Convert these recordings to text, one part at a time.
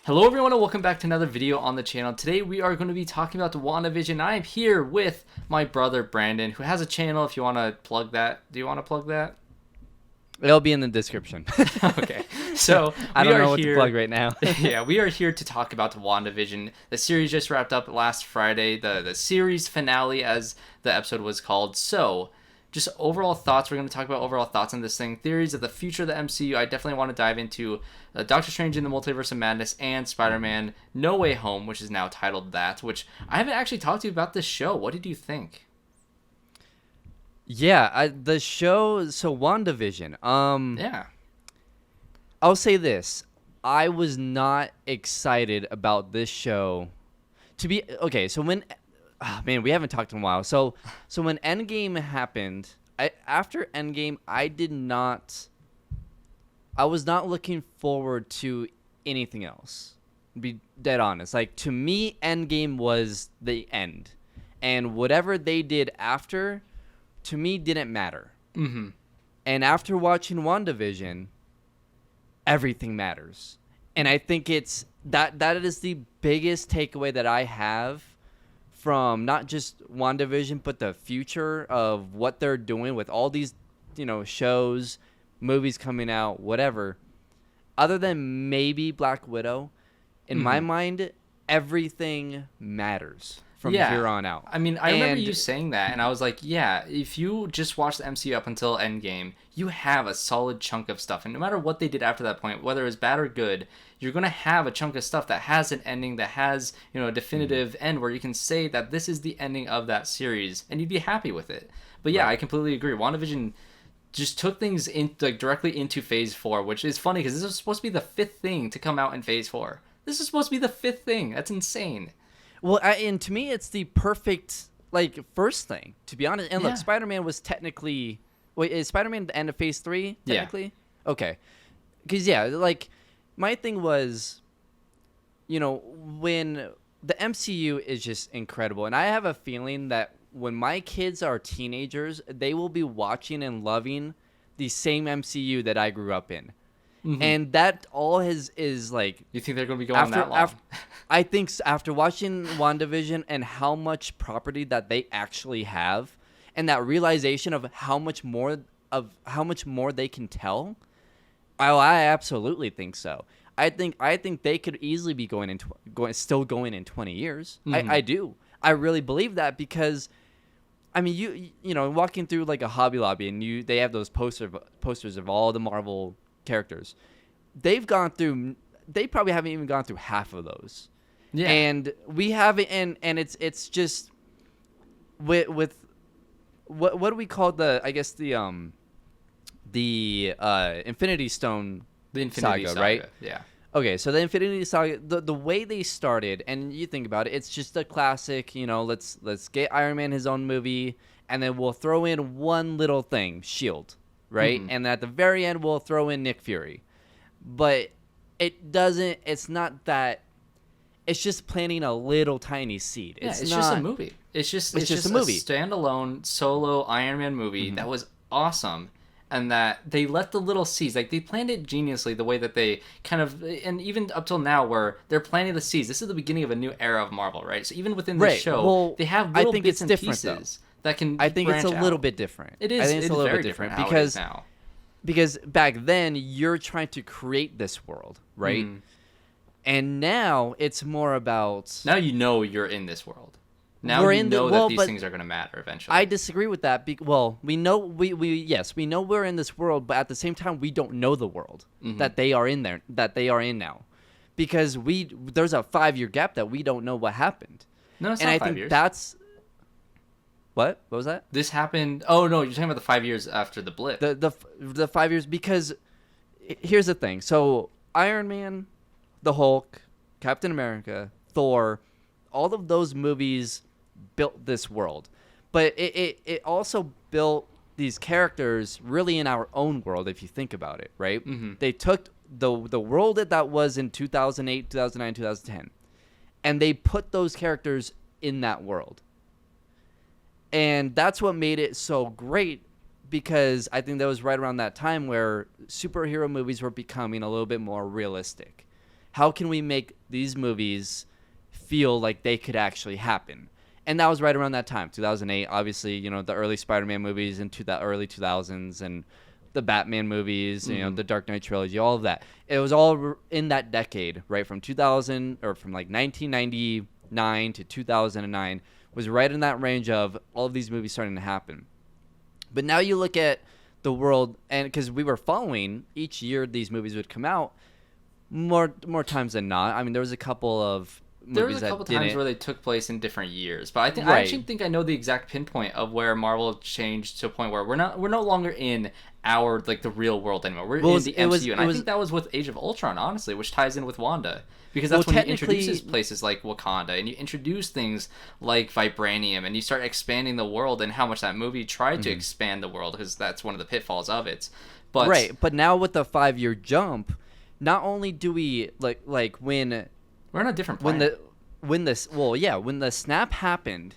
Hello everyone and welcome back to another video on the channel. Today we are going to be talking about the WandaVision. I am here with my brother Brandon, who has a channel if you want to plug that. Do you want to plug that? It'll be in the description. Okay. So I we don't are know what here, to plug right now. yeah, we are here to talk about the WandaVision. The series just wrapped up last Friday, the series finale as the episode was called. So just overall thoughts. We're going to talk about overall thoughts on this thing. Theories of the future of the MCU. I definitely want to dive into Doctor Strange in the Multiverse of Madness and Spider-Man No Way Home, which is now titled that, which I haven't actually talked to you about this show. What did you think? Yeah, the show, so WandaVision. Yeah. I'll say this. I was not excited about this show to be okay, so when man, we haven't talked in a while. So when Endgame happened, after Endgame, I was not looking forward to anything else. To be dead honest. Like, to me, Endgame was the end. And whatever they did after, to me, didn't matter. Mm-hmm. And after watching WandaVision, everything matters. And I think it's that is the biggest takeaway that I have from not just WandaVision, but the future of what they're doing with all these, shows, movies coming out, whatever. Other than maybe Black Widow, in my mind, everything matters from here on out. I mean, I remember you saying that, and I was like, yeah, if you just watch the MCU up until Endgame, you have a solid chunk of stuff. And no matter what they did after that point, whether it's bad or good, you're going to have a chunk of stuff that has an ending, that has, a definitive end where you can say that this is the ending of that series, and you'd be happy with it. But yeah, right. I completely agree. WandaVision just took things directly into Phase 4, which is funny because this is supposed to be the fifth thing to come out in Phase 4. This is supposed to be the fifth thing. That's insane. Well, and to me, it's the perfect, first thing, to be honest. And look, Spider-Man was technically... Wait, is Spider-Man the end of Phase 3, technically? Yeah. Okay. Because, my thing was, when the MCU is just incredible. And I have a feeling that when my kids are teenagers, they will be watching and loving the same MCU that I grew up in. Mm-hmm. And that all is like... You think they're going to be going that long? I think after watching WandaVision and how much property that they actually have, and that realization of how much more they can tell, I absolutely think so. I think they could easily be still going in 20 years. Mm-hmm. I do. I really believe that because, I mean, walking through like a Hobby Lobby and they have those posters of all the Marvel characters. They probably haven't even gone through half of those. Yeah. And we haven't, and it's just with what do we call the Infinity Stone, the Infinity Saga, right? Yeah. Okay, so the Infinity Saga, the way they started, and you think about it, it's just a classic, let's get Iron Man his own movie, and then we'll throw in one little thing, S.H.I.E.L.D., right? Mm-hmm. And at the very end, we'll throw in Nick Fury. But it's not that, it's just planting a little tiny seed. It's just a movie. It's just a movie. A standalone solo Iron Man movie that was awesome. And that they let the little seeds, they planned it geniusly the way that they kind of, and even up till now where they're planting the seeds. This is the beginning of a new era of Marvel, right? So even within the show, they have little bits and pieces that can I think it's a out. Little bit different. It is. I think it's a little very bit different now. Because back then you're trying to create this world, right? And now it's more about... Now you're in this world. Now we know that these things are going to matter eventually. I disagree with that. We know we know we're in this world, but at the same time we don't know the world that they are in there, that they are in now, because there's a 5-year gap that we don't know what happened. No, it's and not I 5 think years. That's what was that? This happened. Oh no, you're talking about the 5 years after the blip. The 5 years, because here's the thing. So Iron Man, the Hulk, Captain America, Thor, all of those movies built this world, but it also built these characters really in our own world, if you think about it, right? Mm-hmm. They took the world that was in 2008, 2009, 2010, and they put those characters in that world. And that's what made it so great, because I think that was right around that time where superhero movies were becoming a little bit more realistic. How can we make these movies feel like they could actually happen? And that was right around that time, 2008. Obviously, the early Spider-Man movies into the early 2000s and the Batman movies, the Dark Knight trilogy, all of that. It was all in that decade, right? From 2000 or from like 1999 to 2009 was right in that range of all of these movies starting to happen. But now you look at the world, and because we were following each year these movies would come out more times than not. I mean, there was a couple of movies there was a couple times where they took place in different years, but I actually think I know the exact pinpoint of where Marvel changed to a point where we're no longer in our like the real world anymore. We're in the MCU, and I think that was with Age of Ultron, honestly, which ties in with Wanda. Because that's when you introduce places like Wakanda, and you introduce things like vibranium, and you start expanding the world, and how much that movie tried to expand the world, because that's one of the pitfalls of it. But but now with the 5-year jump, not only do we like when we're on a different planet. When the snap happened,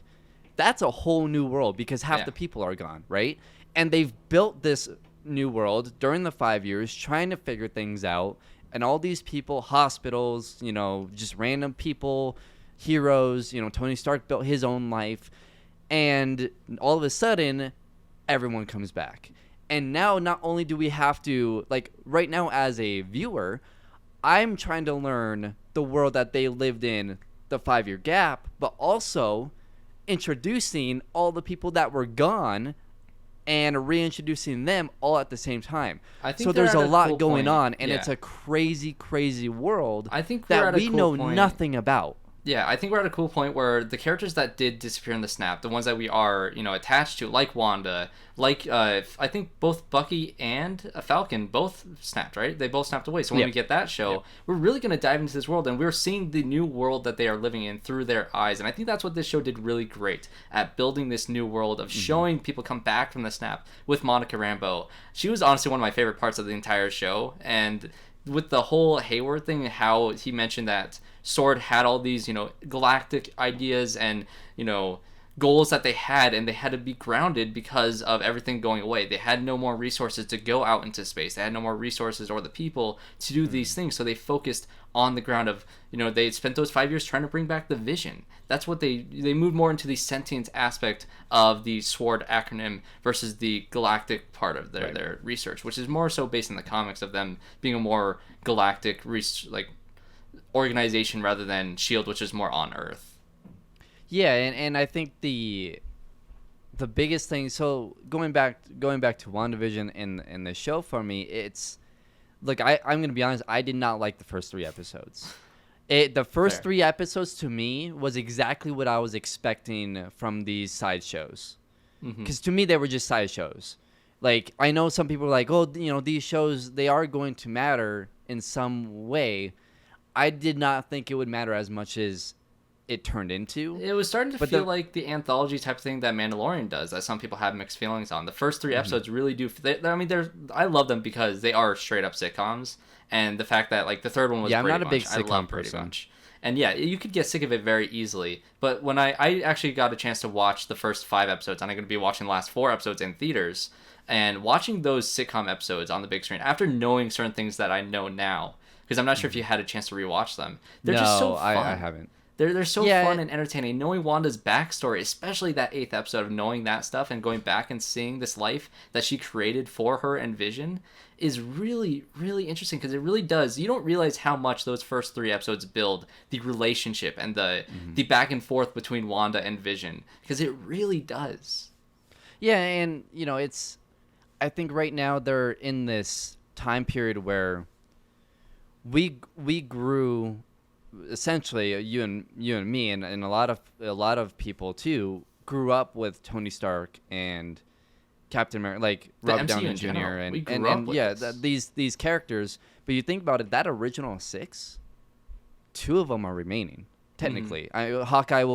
that's a whole new world because half the people are gone, right? And they've built this new world during the 5 years, trying to figure things out. And all these people, hospitals, just random people, heroes, Tony Stark built his own life. And all of a sudden, everyone comes back. And now not only do we have to, like right now as a viewer, I'm trying to learn the world that they lived in the 5-year gap, but also introducing all the people that were gone and reintroducing them all at the same time. I think so there's a lot cool going point. on, and it's a crazy, crazy world I think that we know nothing about. Yeah, I think we're at a cool point where the characters that did disappear in the snap, the ones that we are, attached to, like Wanda, like I think both Bucky and Falcon both snapped, right? They both snapped away. So when we get that show, we're really going to dive into this world, and we're seeing the new world that they are living in through their eyes. And I think that's what this show did really great at building this new world of showing people come back from the snap with Monica Rambeau. She was honestly one of my favorite parts of the entire show, and with the whole Hayward thing, how he mentioned that Sword had all these, galactic ideas and, goals that they had, and they had to be grounded because of everything going away. They had no more resources to go out into space. They had no more resources or the people to do these things. So they focused on the ground of, they spent those 5 years trying to bring back the Vision. That's what they moved more into the sentience aspect of the SWORD acronym versus the galactic part of their research, which is more so based in the comics of them being a more galactic organization rather than S.H.I.E.L.D., which is more on Earth. Yeah, and I think the biggest thing, so going back to WandaVision and the show for me, it's look, I'm going to be honest, I did not like the first 3 episodes. The first 3 episodes to me was exactly what I was expecting from these sideshows. Because to me, they were just sideshows. Like, I know some people are like, oh, these shows, they are going to matter in some way. I did not think it would matter as much as it turned into. It was starting to feel like the anthology type thing that Mandalorian does, that some people have mixed feelings on. The first 3 episodes really do. I love them because they are straight up sitcoms, and the fact that the third one was I'm not a big sitcom person. Much. And you could get sick of it very easily. But when I actually got a chance to watch the first 5 episodes, and I'm going to be watching the last 4 episodes in theaters, and watching those sitcom episodes on the big screen after knowing certain things that I know now, because I'm not sure if you had a chance to rewatch them. They're just so fun. I haven't. They're so fun and entertaining. Knowing Wanda's backstory, especially that 8th episode of knowing that stuff and going back and seeing this life that she created for her and Vision is really, really interesting, because it really does. You don't realize how much those first 3 episodes build the relationship and the back and forth between Wanda and Vision, because it really does. Yeah, and I think right now they're in this time period where we grew. Essentially, you and me and a lot of people too grew up with Tony Stark and Captain America, like Robert Downey Jr. and these characters. But you think about it, that original 6, 2 of them are remaining technically. Hawkeye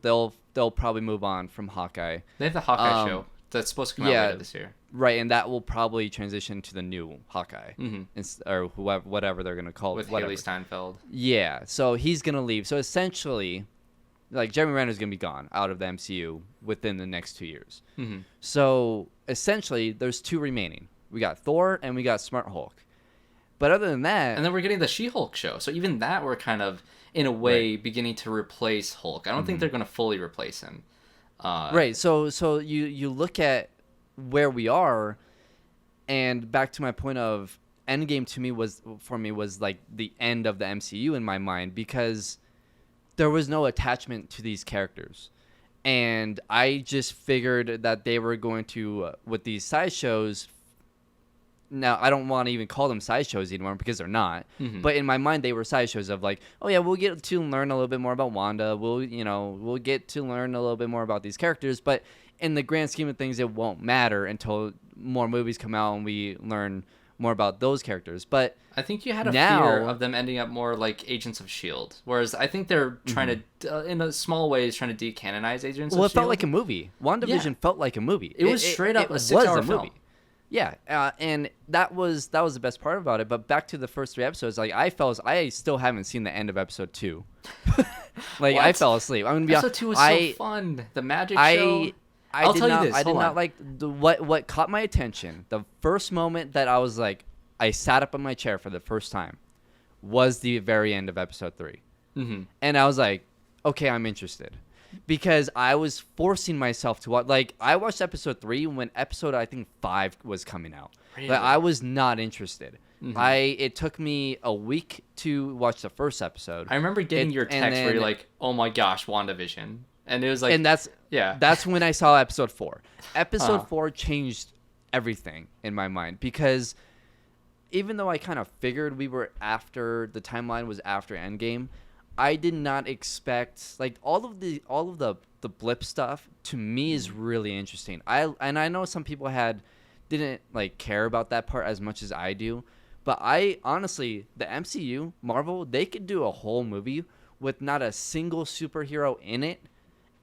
they'll probably move on from Hawkeye. They have the Hawkeye show that's supposed to come out later this year. Right, and that will probably transition to the new Hawkeye, or whatever they're gonna call it. With Haley Steinfeld. Yeah, so he's gonna leave. So essentially, Jeremy Renner's gonna be gone out of the MCU within the next 2 years. So essentially, there's 2 remaining. We got Thor and we got Smart Hulk. But other than that, and then we're getting the She-Hulk show. So even that, we're kind of in a way beginning to replace Hulk. I don't think they're going to fully replace him. Right. So you look at where we are, and back to my point of Endgame to me was like the end of the MCU in my mind, because there was no attachment to these characters. And I just figured that they were going to, with these sideshows. Now, I don't want to even call them sideshows anymore because they're not. Mm-hmm. But in my mind, they were sideshows of like, oh yeah, we'll get to learn a little bit more about Wanda. We'll get to learn a little bit more about these characters. But in the grand scheme of things, it won't matter until more movies come out and we learn more about those characters. But I think you had a fear of them ending up more like Agents of S.H.I.E.L.D. Whereas I think they're trying to, in a small way, trying to decanonize Agents of S.H.I.E.L.D. Well, it felt like a movie. WandaVision felt like a movie. It was straight up a 6-hour film. Movie. Yeah, and that was the best part about it. But back to the first 3 episodes, like I still haven't seen the end of episode 2. Like what? I fell asleep. I'm gonna be episode 2 was so fun. The magic show. I did not like what caught my attention. The first moment that I was like, I sat up on my chair for the first time, was the very end of episode 3, and I was like, okay, I'm interested. Because I was forcing myself to watch. Like, I watched episode 3 when episode, I think, 5 was coming out. Really? Like, I was not interested. It took me a week to watch the first episode. I remember getting your text where you're like, oh my gosh, WandaVision. And it was like... And that's when I saw episode 4. Episode 4 changed everything in my mind. Because even though I kind of figured the timeline was after Endgame, I did not expect, like, all of the blip stuff to me is really interesting. I know some people didn't like care about that part as much as I do, but I honestly, the MCU, Marvel, they could do a whole movie with not a single superhero in it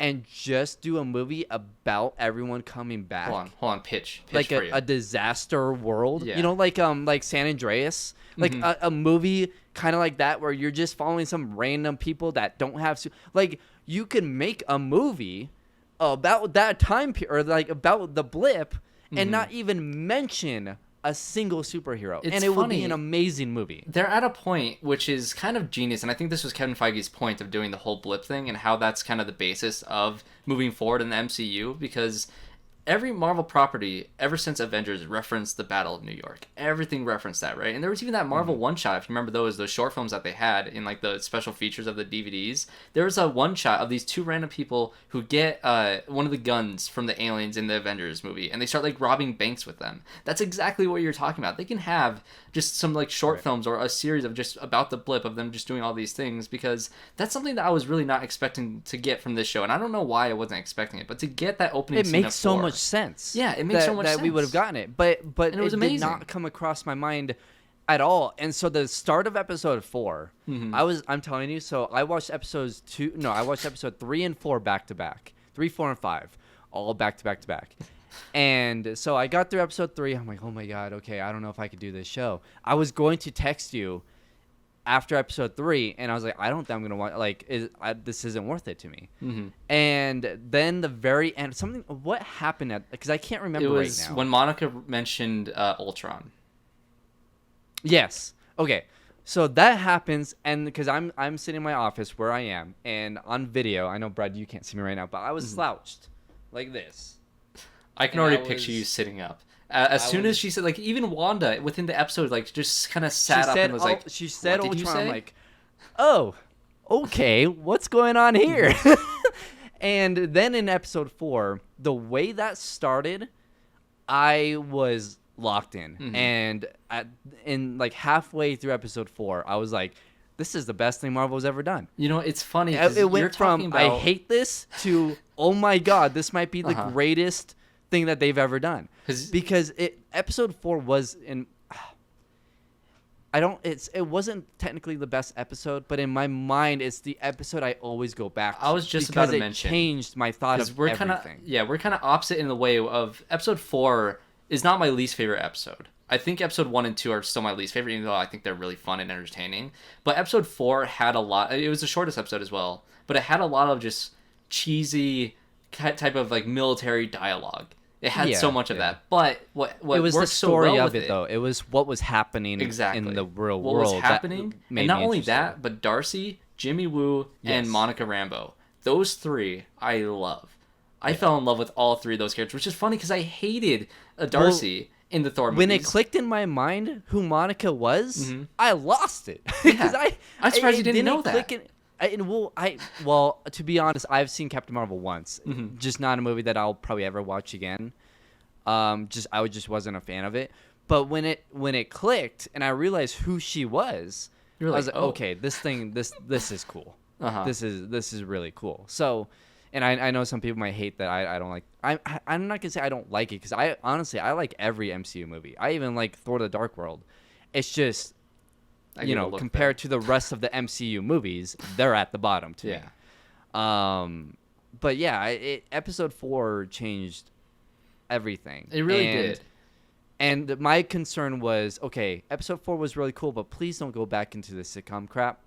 and just do a movie about everyone coming back. Hold on, pitch like a disaster world, like San Andreas, like a movie kind of like that where you're just following some random people that don't have like you can make a movie about that time period, or like about the blip, and not even mention a single superhero. It would be an amazing movie. They're at a point which is kind of genius, and I think this was Kevin Feige's point of doing the whole blip thing and how that's kind of the basis of moving forward in the MCU, because every Marvel property ever since Avengers referenced the Battle of New York. Everything referenced that, right? And there was even that Marvel one-shot, if you remember those short films that they had in like the special features of the DVDs. There was a one-shot of these 2 random people who get one of the guns from the aliens in the Avengers movie, and they start like robbing banks with them. That's exactly what you're talking about. They can have just some like short films or a series of just about the blip of them just doing all these things, because that's something that I was really not expecting to get from this show. And I don't know why I wasn't expecting it, but to get that opening scene makes so much sense. Yeah, it makes so much sense that we would have gotten it, but it was amazing. Did not come across my mind at all. And so the start of episode 4, I'm telling you. So I watched episode 3 and 4 back to back, 3, 4, and 5, all back to back to back. And so I got through episode 3. I'm like, oh my god, okay, I don't know if I could do this show. I was going to text you after episode 3, and I was like, I don't think I'm gonna watch. Like, this isn't worth it to me. And then the very end, what happened because I can't remember right now. It was when Monica mentioned Ultron. Yes. Okay. So that happens, and because I'm sitting in my office where I am, and on video, I know Brad, you can't see me right now, but I was slouched like this. I can already picture you sitting up. As soon as she said, like, even Wanda within the episode, like, just kind of sat up and was like, she said Ultron, I'm like, oh, okay, what's going on here? And then in episode 4, the way that started, I was locked in. And in like halfway through episode 4, I was like, this is the best thing Marvel's ever done. You know, it's funny. It went from, I hate this, to, oh my god, this might be the greatest thing that they've ever done. Because episode 4 was it wasn't technically the best episode, but in my mind it's the episode I always go back to. I was just about to mention, because it changed my thought of everything. We're kind of opposite in the way of episode 4 is not my least favorite episode. I think episode 1 and 2 are still my least favorite, even though I think they're really fun and entertaining. But episode 4 had a lot. It was the shortest episode as well, but it had a lot of just cheesy type of like military dialogue. It had so much of yeah. that. But what It was the works so story well of with it, though. It was what was happening exactly in the real what world was happening, that made and not me only interested. that, but Darcy, Jimmy Woo, and Yes. Monica Rambeau. Those three I love. I Yeah. fell in love with all three of those characters, which is funny because I hated Well, Darcy in the Thor when movies. it clicked in my mind who Monica was, I lost it Yeah. because I'm surprised you it didn't know that. click in. Well, to be honest, I've seen Captain Marvel once, just not a movie that I'll probably ever watch again. I just wasn't a fan of it. But when it clicked and I realized who she was, You're I like, was like, oh, okay, this is cool. Uh-huh. This is really cool. So, and I know some people might hate that I don't like. I'm not gonna say I don't like it because I honestly I like every MCU movie. I even like Thor: The Dark World. It's just I give it a look compared to the rest of the MCU movies, they're at the bottom to me. But yeah, episode 4 changed everything. It really did. And my concern was, okay, episode 4 was really cool, but please don't go back into the sitcom crap.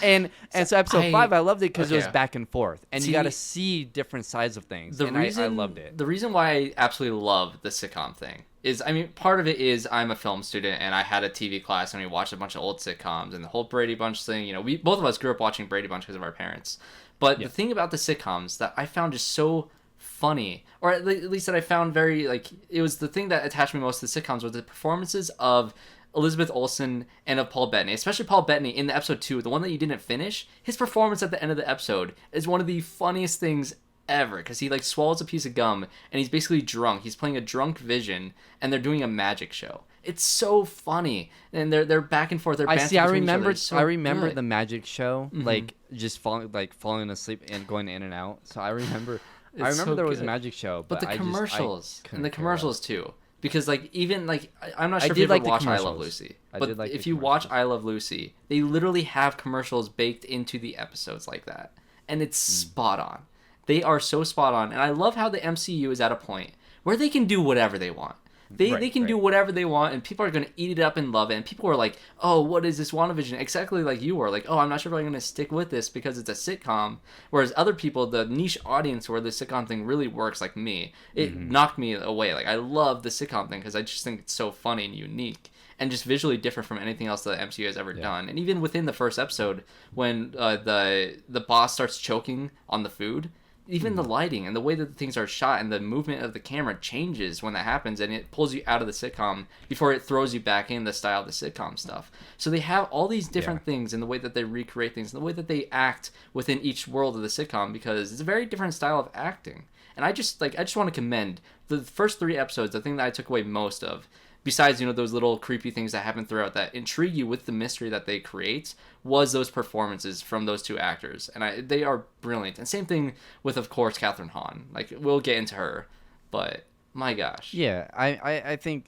and so episode 5, I loved it because it was back and forth, and you got to see different sides of things. I loved it. The reason why I absolutely love the sitcom thing is, I mean, part of it is I'm a film student and I had a TV class and we watched a bunch of old sitcoms and the whole Brady Bunch thing. You know, we both of us grew up watching Brady Bunch because of our parents. But the thing about the sitcoms that I found just so funny, or at least that I found very, like, it was the thing that attached me most to the sitcoms, was the performances of Elizabeth Olsen and of Paul Bettany, especially Paul Bettany in the episode 2, the one that you didn't finish. His performance at the end of the episode is one of the funniest things ever, because he like swallows a piece of gum and he's basically drunk. He's playing a drunk Vision and they're doing a magic show. It's so funny, and they're back and forth. They're I see. I remember good. the magic show, like just falling asleep and going in and out. So I remember there was a magic show, but the commercials couldn't and the care commercials too. Because, like, even, like, I'm not I sure if did you ever like the watch I Love commercials. Lucy. I But did like if the you watch commercials. I Love Lucy, they literally have commercials baked into the episodes like that. And it's spot on. They are so spot on. And I love how the MCU is at a point where they can do whatever they want. They can do whatever they want, and people are going to eat it up and love it. And people are like, oh, what is this WandaVision? Exactly like you were. Like, oh, I'm not sure if I'm going to stick with this because it's a sitcom. Whereas other people, the niche audience where the sitcom thing really works, like me, it knocked me away. Like, I love the sitcom thing because I just think it's so funny and unique and just visually different from anything else that MCU has ever done. And even within the first episode, when the boss starts choking on the food, even the lighting and the way that things are shot and the movement of the camera changes when that happens, and it pulls you out of the sitcom before it throws you back in the style of the sitcom stuff. So they have all these different things in the way that they recreate things, and the way that they act within each world of the sitcom, because it's a very different style of acting. And I just want to commend the first 3 episodes. The thing that I took away most of, besides, those little creepy things that happen throughout that intrigue you with the mystery that they create, was those performances from those 2 actors. And they are brilliant. And same thing with, of course, Catherine Hahn. Like, we'll get into her, but my gosh. Yeah, I think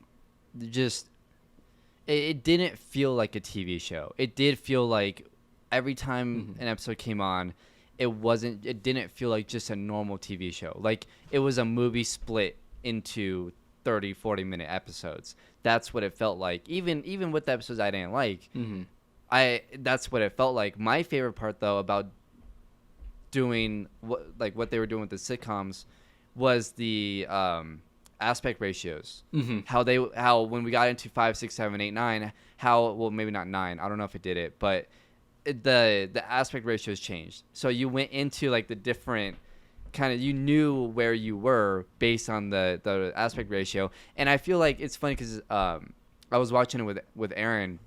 just it didn't feel like a TV show. It did feel like every time an episode came on, it didn't feel like just a normal TV show. Like, it was a movie split into 30-40 minute episodes. That's what it felt like. Even with the episodes I didn't like, that's what it felt like. My favorite part, though, about doing what they were doing with the sitcoms was the aspect ratios. How when we got into 5, 6, 7, 8, 9, well, maybe not 9, I don't know if it did it, but the aspect ratios changed. So you went into like the different kind of, you knew where you were based on the aspect ratio. And I feel like it's funny because I was watching it with Erin,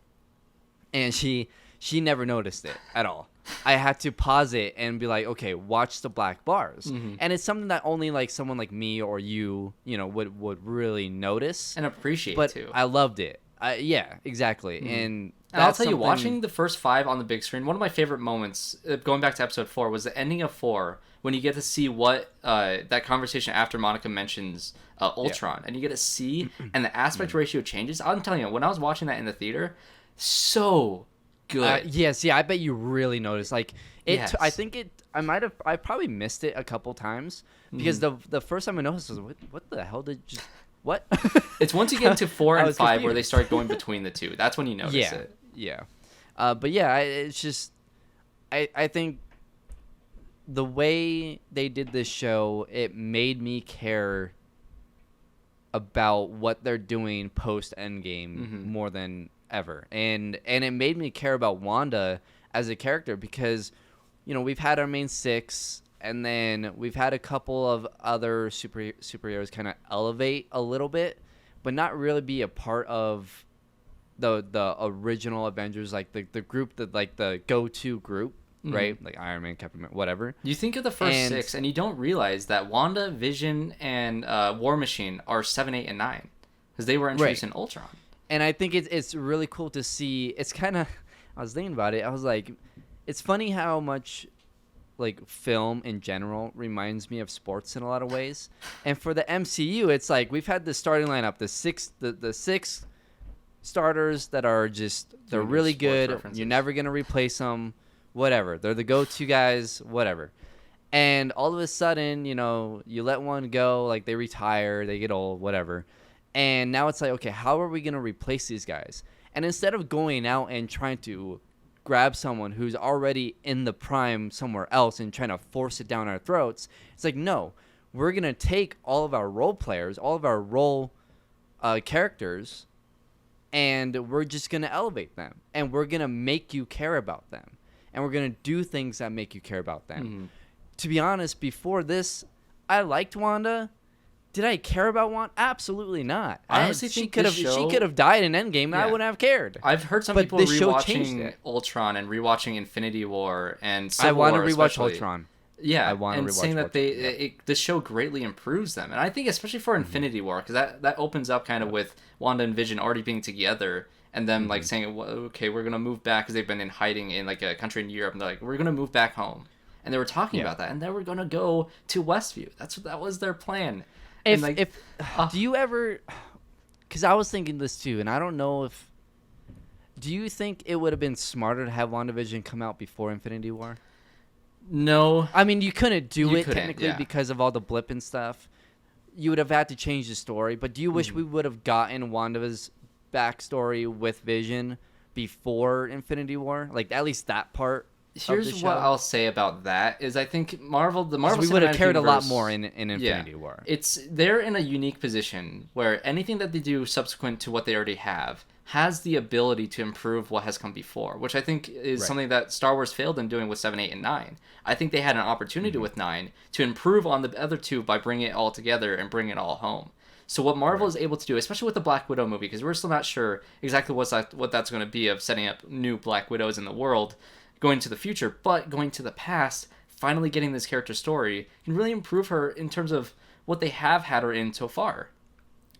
and she never noticed it at all. I had to pause it and be like, okay, watch the black bars. And it's something that only like someone like me or you would really notice And appreciate, but too. I loved it. Yeah, exactly. And I'll tell you, watching the first 5 on the big screen, one of my favorite moments, going back to episode 4, was the ending of 4, when you get to see what that conversation after Monica mentions Ultron, and you get to see, and the aspect ratio changes. I'm telling you, when I was watching that in the theater, so good. Yes, yeah, I bet you really noticed. Like, Yes. I probably missed it a couple times, because the first time I noticed was, what the hell what? It's once you get into 4 I and was 5 where confused. they start going between the 2. That's when you notice it. Yeah. But yeah, it's just, I think the way they did this show, it made me care about what they're doing post Endgame more than ever, and it made me care about Wanda as a character because, you know, we've had our main six, and then we've had a couple of other superheroes kind of elevate a little bit, but not really be a part of the original Avengers, like the group that like the go-to group, right? Like Iron Man, Captain America, whatever. You think of the first six, and you don't realize that Wanda, Vision, and War Machine are 7, 8, and 9 because they were introduced in Ultron. And I think it's really cool to see. It's kind of, I was thinking about it. I was like, it's funny how much like film in general reminds me of sports in a lot of ways. And for the MCU, it's like we've had the starting lineup, the six starters that are just, they're really good. References. You're never going to replace them, whatever. They're the go-to guys, whatever. And all of a sudden, you know, you let one go, like they retire, they get old, whatever. And now it's like, okay, how are we going to replace these guys? And instead of going out and trying to grab someone who's already in the prime somewhere else and trying to force it down our throats, it's like, no, we're going to take all of our role players, all of our role characters, and we're just going to elevate them. And we're going to make you care about them. And we're going to do things that make you care about them. To be honest, before this, I liked Wanda. Did I care about Wanda? Absolutely not. I honestly think she could have died in Endgame, and I wouldn't have cared. I've heard some people rewatching Ultron and rewatching Infinity War and Civil War. I want to rewatch Ultron. Yeah, I want to rewatch saying that this show greatly improves them, and I think especially for Infinity War, because that opens up kind of with Wanda and Vision already being together, and them like saying, well, okay, we're gonna move back because they've been in hiding in like a country in Europe, and they're like, we're gonna move back home, and they were talking about that, and they were gonna go to Westview. That was their plan. Do you ever? Because I was thinking this too, and I don't know if. Do you think it would have been smarter to have WandaVision come out before Infinity War? No. I mean, you couldn't do it technically because of all the blip and stuff. You would have had to change the story. But do you wish we would have gotten Wanda's backstory with Vision before Infinity War? Like at least that part. Here's what I'll say about that is I think the Marvel we would have cared a lot more in Infinity War. They're in a unique position where anything that they do subsequent to what they already have has the ability to improve what has come before, which I think is something that Star Wars failed in doing with 7, 8, and 9. I think they had an opportunity with 9 to improve on the other two by bringing it all together and bringing it all home. So what Marvel is able to do, especially with the Black Widow movie, because we're still not sure exactly what that's going to be of setting up new Black Widows in the world, going to the future, but going to the past, finally getting this character story can really improve her in terms of what they have had her in so far.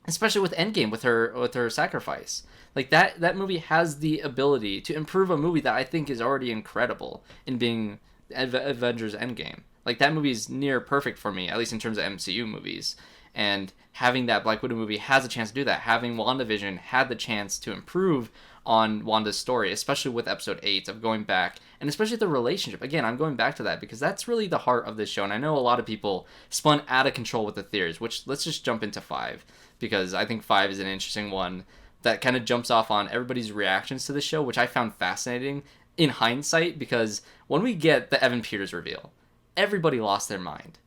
Especially with Endgame, with her sacrifice. Like that movie has the ability to improve a movie that I think is already incredible in being Avengers Endgame. Like that movie is near perfect for me, at least in terms of MCU movies. And having that Black Widow movie has a chance to do that. Having WandaVision had the chance to improve on Wanda's story, especially with episode 8 of going back, and especially the relationship. Again, I'm going back to that because that's really the heart of this show, and I know a lot of people spun out of control with the theories, which let's just jump into 5, because I think 5 is an interesting one that kind of jumps off on everybody's reactions to the show, which I found fascinating in hindsight, because when we get the Evan Peters reveal, everybody lost their mind.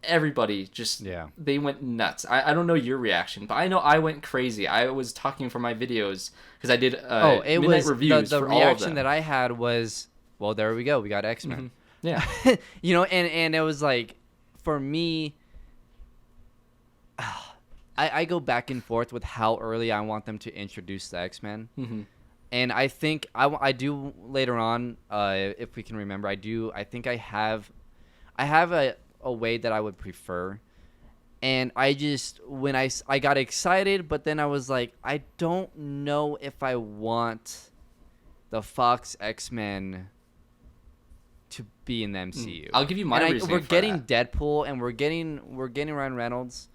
Everybody just, they went nuts. I don't know your reaction, but I know I went crazy. I was talking for my videos because I did midnight reviews the for all of them. The reaction that I had was, well, there we go. We got X-Men. Yeah. You know, and it was like, for me, I go back and forth with how early I want them to introduce the X-Men. And I think I do later on, if we can remember, I think I have a way that I would prefer, and I just when I got excited, but then I was like, I don't know if I want the Fox X-Men to be in the MCU. I'll give you my reasoning. We're getting Deadpool, and we're getting Ryan Reynolds,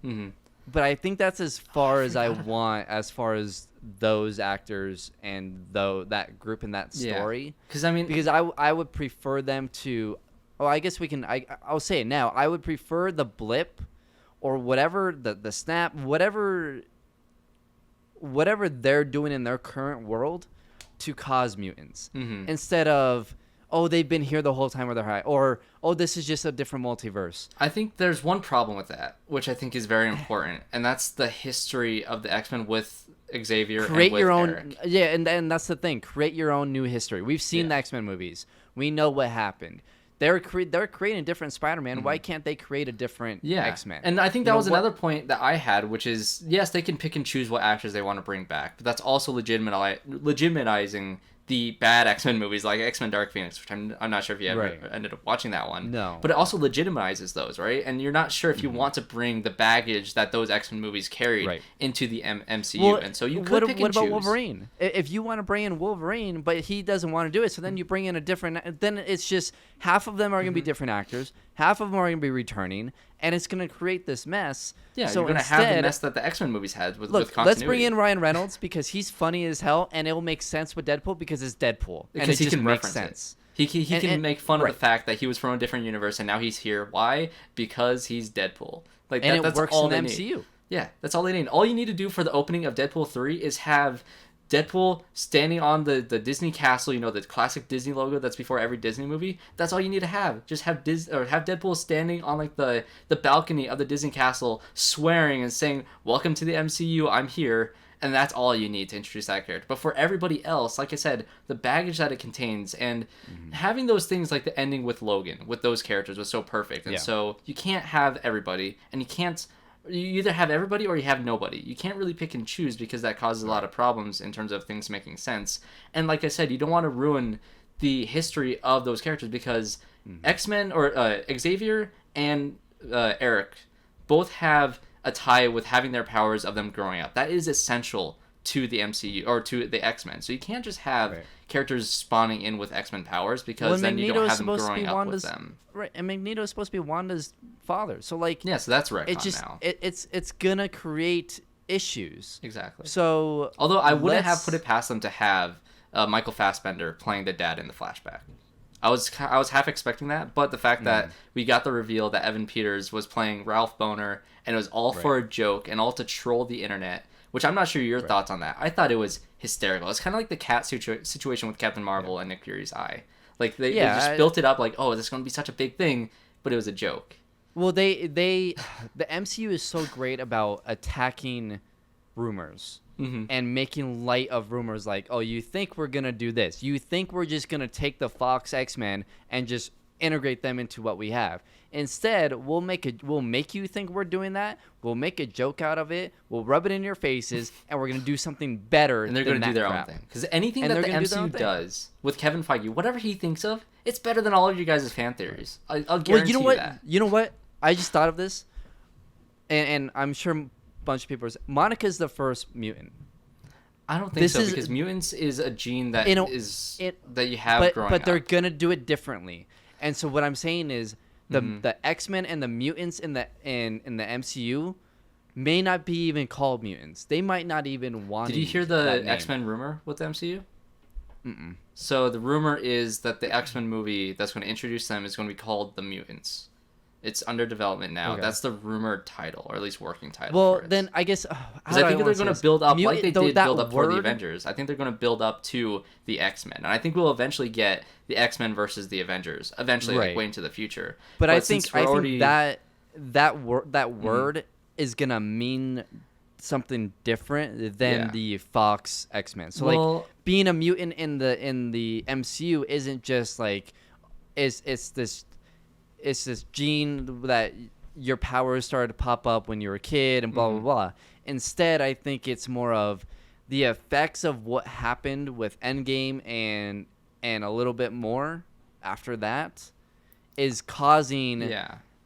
but I think that's as far as I want, as far as those actors and that group and that story. Because I would prefer them to. Oh, I guess we can. I'll say it now. I would prefer the blip, or whatever the snap, whatever they're doing in their current world, to cause mutants instead of, oh, they've been here the whole time where they're high, or oh, this is just a different multiverse. I think there's one problem with that, which I think is very important, and that's the history of the X-Men with Xavier Create and with your own, Eric. yeah, and that's the thing. Create your own new history. We've seen Yeah. the X-Men movies. We know what happened. They're creating a different Spider-Man. Why can't they create a different X-Men? And I think that You know was what- another point that I had, which is, yes, they can pick and choose what actors they want to bring back, but that's also legitimizing the bad X-Men movies like X-Men Dark Phoenix, which I'm not sure if you ever Right. ended up watching that one. No. But it also legitimizes those, right? And you're not sure if you want to bring the baggage that those X-Men movies carried Right. into the MCU. Well, And so you could pick and what about choose. Wolverine? If you want to bring in Wolverine, but he doesn't want to do it, so then you bring in a different. Then it's just half of them are going to be different actors, half of them are going to be returning, and it's going to create this mess. Yeah, so you're going to instead, have the mess that the X-Men movies had with look, continuity. let's bring in Ryan Reynolds because he's funny as hell, and it will make sense with Deadpool because it's Deadpool, and it Because he just can makes reference sense. it. He can and- make fun right. of the fact that he was from a different universe and now he's here. Why? Because he's Deadpool. Like And it that's works all in the they need. MCU. Yeah, that's all they need. All you need to do for the opening of Deadpool 3 is have Deadpool standing on the Disney castle, you know, the classic Disney logo that's before every Disney movie. That's all you need to have. Just have have Deadpool standing on like the balcony of the Disney castle, swearing and saying, "Welcome to the MCU, I'm here." And that's all you need to introduce that character. But for everybody else, like I said, the baggage that it contains and having those things like the ending with Logan, with those characters was so perfect. And Yeah. so you can't have everybody, and you either have everybody or you have nobody. You can't really pick and choose because that causes a lot of problems in terms of things making sense. And like I said, you don't want to ruin the history of those characters because X-Men or Xavier and Eric both have a tie with having their powers of them growing up. That is essential to the MCU or to the X-Men. So you can't just have characters spawning in with X-Men powers because then you don't have them growing up with them. Right, and Magneto is supposed to be Wanda's father. So like, Yeah, so that's retcon it just now. it's gonna create issues. Exactly. So Although I wouldn't have let's- put it past them to have Michael Fassbender playing the dad in the flashback. I was half expecting that, but the fact that we got the reveal that Evan Peters was playing Ralph Bohner and it was all for a joke and all to troll the internet, which I'm not sure your thoughts on that. I thought it was hysterical. It's kind of like the cat situation with Captain Marvel and Nick Fury's eye. Like they just built it up like, oh, this is going to be such a big thing, but it was a joke. Well, the MCU is so great about attacking rumors and making light of rumors like, oh, you think we're gonna do this? You think we're just gonna take the Fox X-Men and just integrate them into what we have? Instead, we'll make you think we're doing that. We'll make a joke out of it. We'll rub it in your faces, and we're gonna do something better. And they're going to do their own thing. Because anything that the MCU does with Kevin Feige, whatever he thinks of, it's better than all of you guys' fan theories. I'll guarantee that. You know what? I just thought of this, and I'm sure a bunch of people are saying, Monica's the first mutant. I don't think so because mutants is a gene that that you have growing up. But they're gonna do it differently. And so what I'm saying is the X-Men and the mutants in the MCU may not be even called mutants. They might not even want. Did you hear the X-Men rumor with the MCU? Mm-mm. So the rumor is that the X-Men movie that's going to introduce them is going to be called The Mutants. It's under development now. Okay. That's the rumored title, or at least working title. Well, for it. then I guess Because I think they're going to build up like they did build up for the word- Avengers. I think they're going to build up to the X-Men, and I think we'll eventually get the X-Men versus the Avengers. Eventually, like way into the future. But I think already... that word is gonna mean something different than the Fox X-Men. So like being a mutant in the MCU isn't just like it's this gene that your powers started to pop up when you were a kid and blah blah blah. Instead, I think it's more of the effects of what happened with Endgame and a little bit more after that is causing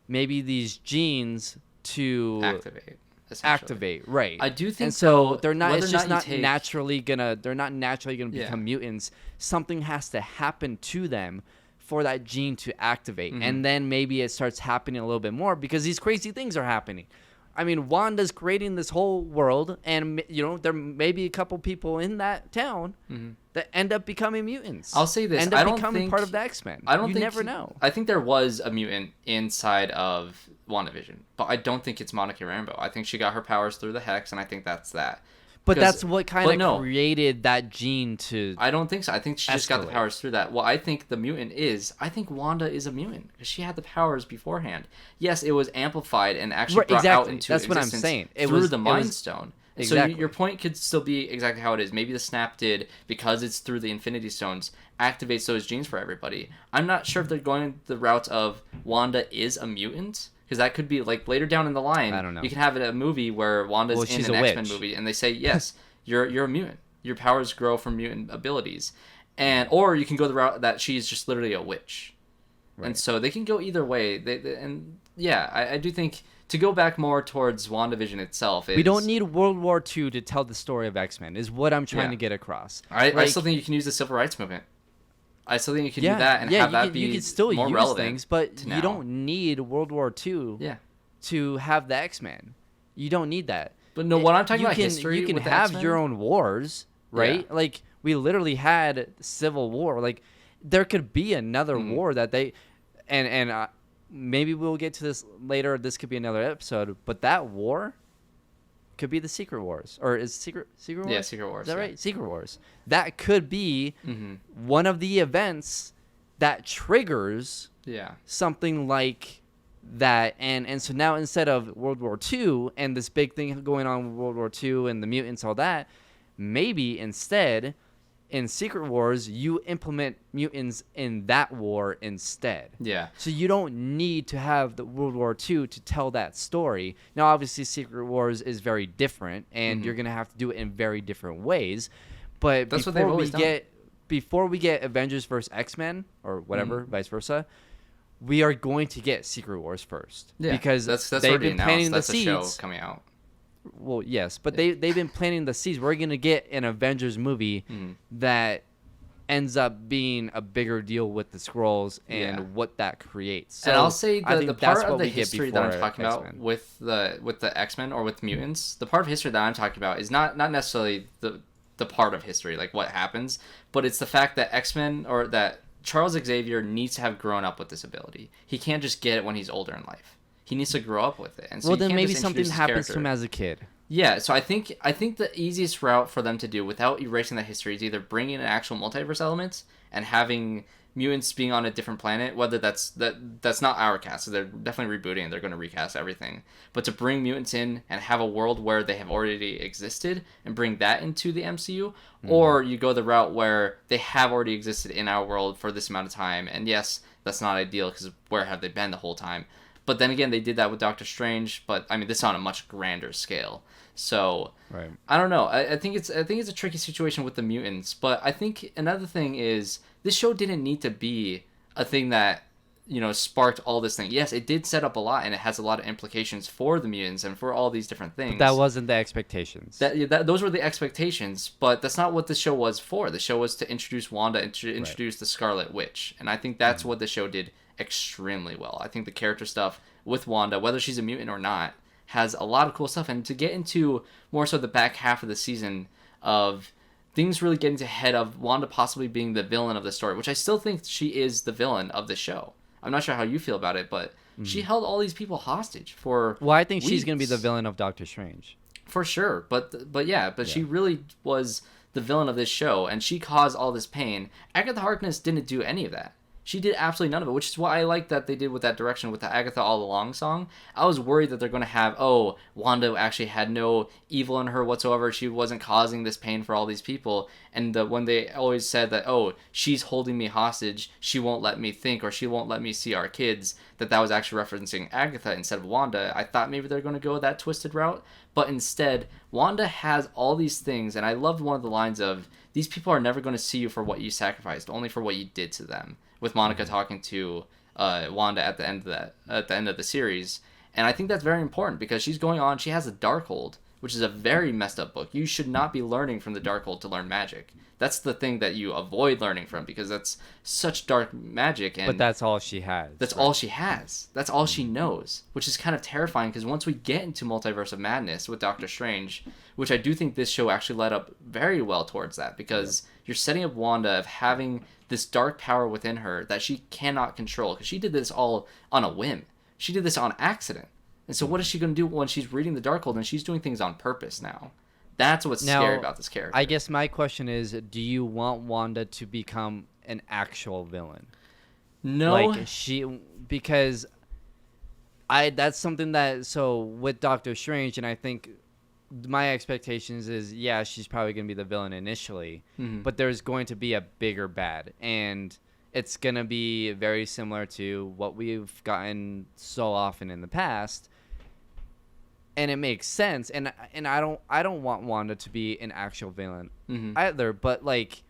maybe these genes to activate, right? I do think and so. They're not. It's just not naturally gonna. They're not naturally gonna become mutants. Something has to happen to them for that gene to activate, and then maybe it starts happening a little bit more because these crazy things are happening. I mean, Wanda's creating this whole world, and there may be a couple people in that town that end up becoming mutants. I'll say this: end up becoming part of the X-Men. You never know. I think there was a mutant inside of WandaVision, but I don't think it's Monica Rambeau. I think she got her powers through the Hex, and I think that's that. But that's what kind of no. created that gene to. I don't think so. I think she just got the escalate. powers through that. What I think the mutant is, I think Wanda is a mutant because she had the powers beforehand. Yes, it was amplified and actually Right, brought out exactly. into That's what I'm existence saying. It through was- the it Mind was- Stone. Exactly. So your point could still be exactly how it is. Maybe the Snap did, because it's through the Infinity Stones, activates those genes for everybody. I'm not sure if they're going the route of Wanda is a mutant, because that could be like later down in the line. I don't know. You could have a movie where Wanda's Well, in she's an a X-Men witch. movie, and they say, yes, you're a mutant. Your powers grow from mutant abilities. Or you can go the route that she's just literally a witch. Right. And so they can go either way. I do think to go back more towards WandaVision itself is... We don't need World War II to tell the story of X-Men, is what I'm trying to get across. I still think you can use the civil rights movement. I still think you can do that and have that be you can still more use relevant things, but to you now. don't need World War II to have the X-Men. You don't need that. But no, what I'm talking you about can, history you can with the have X-Men? your own wars, right? Yeah. Like we literally had Civil War. Like there could be another war that they and maybe we'll get to this later. This could be another episode, but that war could be the Secret Wars, or is Secret Wars? Yeah, Secret Wars. Is that yeah. right? Secret Wars. That could be Mm-hmm. one of the events that triggers Yeah. something like that. And so now instead of World War II and this big thing going on with World War II and the mutants, all that, maybe instead in Secret Wars you implement mutants in that war instead. Yeah. So you don't need to have the World War II to tell that story. Now, obviously, Secret Wars is very different, and you're gonna have to do it in very different ways. But That's what they've always done. Before we get Avengers vs. X-Men or whatever, vice versa, we are going to get Secret Wars first. Yeah. Because that's they've already been planting announced. the That's a seeds. show coming out. Well, yes, but they've been planting the seeds. We're gonna get an Avengers movie that ends up being a bigger deal with the Skrulls and what that creates. So and I'll say I the think part that's of what the we get history that I'm before talking about X-Men. with the X-Men or with mutants, the part of history that I'm talking about is not necessarily the part of history, like what happens, but it's the fact that X-Men or that Charles Xavier needs to have grown up with this ability. He can't just get it when he's older in life. He needs to grow up with it. And so Well, you then can't maybe just something introduce this happens to character. him as a kid. Yeah, so I think the easiest route for them to do without erasing that history is either bring in actual multiverse elements and having mutants being on a different planet. Whether that's not our cast, so they're definitely rebooting and they're going to recast everything. But to bring mutants in and have a world where they have already existed and bring that into the MCU, or you go the route where they have already existed in our world for this amount of time. And yes, that's not ideal because where have they been the whole time? But then again, they did that with Doctor Strange. But I mean, this is on a much grander scale. So Right. I don't know. I think it's a tricky situation with the mutants. But I think another thing is this show didn't need to be a thing that sparked all this thing. Yes, it did set up a lot, and it has a lot of implications for the mutants and for all these different things. That wasn't the expectations. Those were the expectations, but that's not what the show was for. The show was to introduce Wanda and to introduce the Scarlet Witch, and I think that's what the show did extremely well. I think the character stuff with Wanda, whether she's a mutant or not, has a lot of cool stuff. And to get into more so the back half of the season of things really getting to head of Wanda possibly being the villain of the story, which I still think she is the villain of the show. I'm not sure how you feel about it, but she held all these people hostage for Well, I think she's going to be weeks. the villain of Doctor Strange. For sure, but she really was the villain of this show, and she caused all this pain. Agatha Harkness didn't do any of that. She did absolutely none of it, which is what I like that they did with that direction with the Agatha All Along song. I was worried that they're going to have, Wanda actually had no evil in her whatsoever. She wasn't causing this pain for all these people. And when they always said that, she's holding me hostage, she won't let me think, or she won't let me see our kids, that was actually referencing Agatha instead of Wanda. I thought maybe they're going to go that twisted route. But instead, Wanda has all these things, and I loved one of the lines of, these people are never going to see you for what you sacrificed, only for what you did to them. With Monica talking to Wanda at the end of the series, and I think that's very important because she's going on. She has a Darkhold, which is a very messed up book. You should not be learning from the Darkhold to learn magic. That's the thing that you avoid learning from because that's such dark magic. And But that's all she has. that's all she has. That's all she knows, which is kind of terrifying because once we get into Multiverse of Madness with Doctor Strange, which I do think this show actually led up very well towards that because you're setting up Wanda of having this dark power within her that she cannot control because she did this all on a whim. She did this on accident. And so what is she going to do when she's reading the Darkhold and she's doing things on purpose now? That's what's Now, scary about this character. I guess my question is, do you want Wanda to become an actual villain? No. Like because that's something that, so with Doctor Strange, and I think my expectations is, yeah, she's probably going to be the villain initially, but there's going to be a bigger bad, and it's going to be very similar to what we've gotten so often in the past. And it makes sense, and I don't want Wanda to be an actual villain either, but like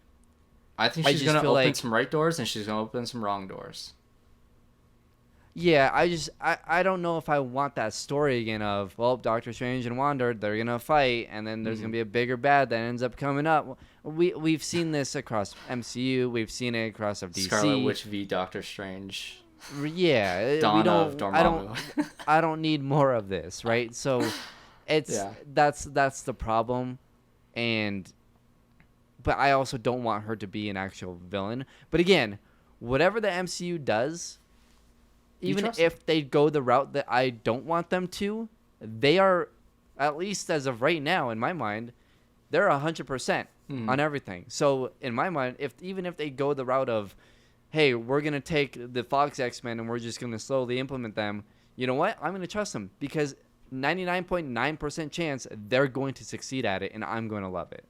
I think she's going to open like, some right doors and she's going to open some wrong doors. Yeah, I don't know if I want that story again of, well, Doctor Strange and Wanda, they're going to fight, and then there's going to be a bigger bad that ends up coming up. We've seen this across MCU. We've seen it across of DC. Scarlet Witch v. Doctor Strange. Yeah, Dawn of Dormammu. I don't need more of this, right? So that's the problem, but I also don't want her to be an actual villain. But again, whatever the MCU does, even if they go the route that I don't want them to, they are, at least as of right now, in my mind, they're 100% on everything. So in my mind, even if they go the route of, hey, we're going to take the Fox X-Men and we're just going to slowly implement them, you know what? I'm going to trust them because 99.9% chance they're going to succeed at it, and I'm going to love it.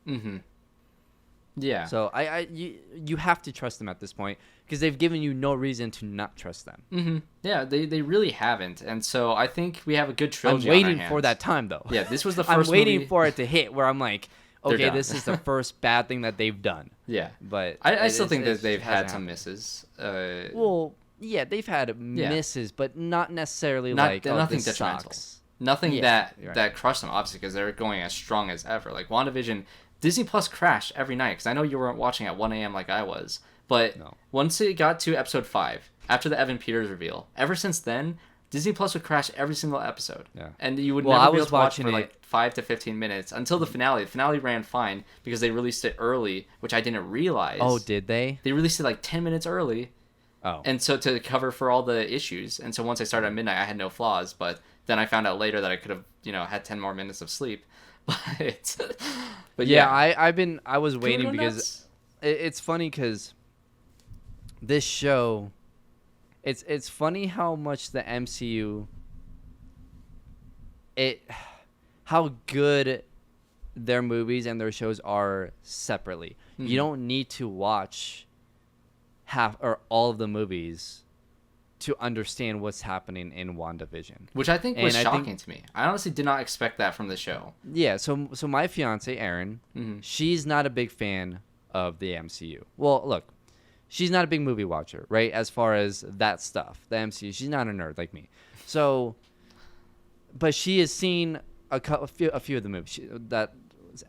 Yeah. So you have to trust them at this point because they've given you no reason to not trust them. Yeah, they really haven't. And so I think we have a good trilogy I'm waiting on our for hands. that time, though. Yeah, this was the first I'm waiting movie... for it to hit where I'm like, okay, done. this is the first bad thing that they've done. Yeah. But I still think that they've had some misses. Well, yeah, they've had misses, but not necessarily nothing this detrimental. sucks. Nothing that crushed them, obviously, because they're going as strong as ever. Like WandaVision, Disney Plus crashed every night, because I know you weren't watching at 1 a.m. like I was. But once it got to episode 5, after the Evan Peters reveal, ever since then, Disney Plus would crash every single episode. Yeah. And you would never be able to watch it for like 5 to 15 minutes until the finale. The finale ran fine because they released it early, which I didn't realize. Oh, did they? They released it like 10 minutes early. Oh. And so to cover for all the issues. And so once I started at midnight, I had no flaws. But then I found out later that I could have, had 10 more minutes of sleep. But yeah, I was waiting because it's funny because this show, it's funny how much the MCU, how good their movies and their shows are separately. You don't need to watch half or all of the movies to understand what's happening in WandaVision. Which I think was shocking to me. I honestly did not expect that from the show. Yeah, so my fiance, Erin, she's not a big fan of the MCU. Well, look, she's not a big movie watcher, right? As far as that stuff, the MCU, she's not a nerd like me. So, but she has seen a few of the movies that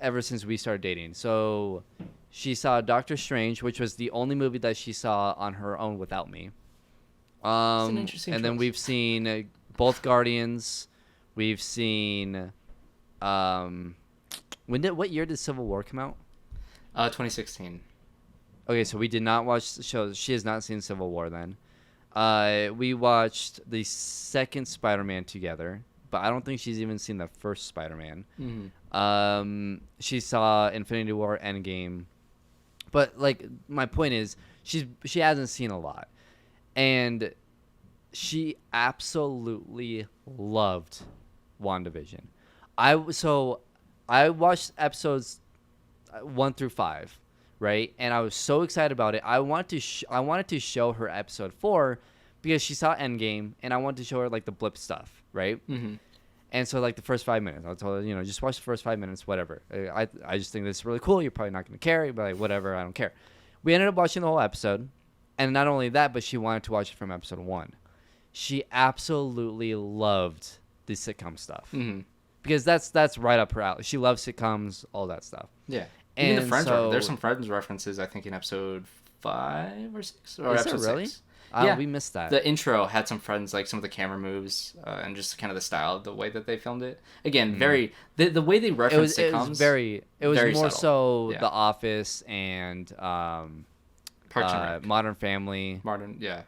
ever since we started dating. So she saw Doctor Strange, which was the only movie that she saw on her own without me. It's an interesting choice. Then we've seen both Guardians. We've seen what year did Civil War come out? 2016. Okay, so we did not watch the show. She has not seen Civil War then. We watched the second Spider-Man together, but I don't think she's even seen the first Spider-Man. She saw Infinity War, Endgame. But like my point is she hasn't seen a lot. And she absolutely loved WandaVision. I watched episodes 1 through 5, right? And I was so excited about it. I wanted to show her episode 4 because she saw Endgame, and I wanted to show her like the blip stuff, right? And so like the first 5 minutes, I told her, just watch the first 5 minutes, whatever. I just think this is really cool. You're probably not going to care, but like whatever, I don't care. We ended up watching the whole episode. And not only that, but she wanted to watch it from episode 1. She absolutely loved the sitcom stuff because that's right up her alley. She loves sitcoms, all that stuff. Yeah, even the Friends. There's some Friends references, I think, in episode 5 or 6 or episode 6. Yeah, we missed that. The intro had some Friends, like some of the camera moves and just kind of the style of the way that they filmed it. Again, very the way they reference sitcoms. It was very more subtle. so The Office and Parks and Rec. Modern Family. Modern, yeah.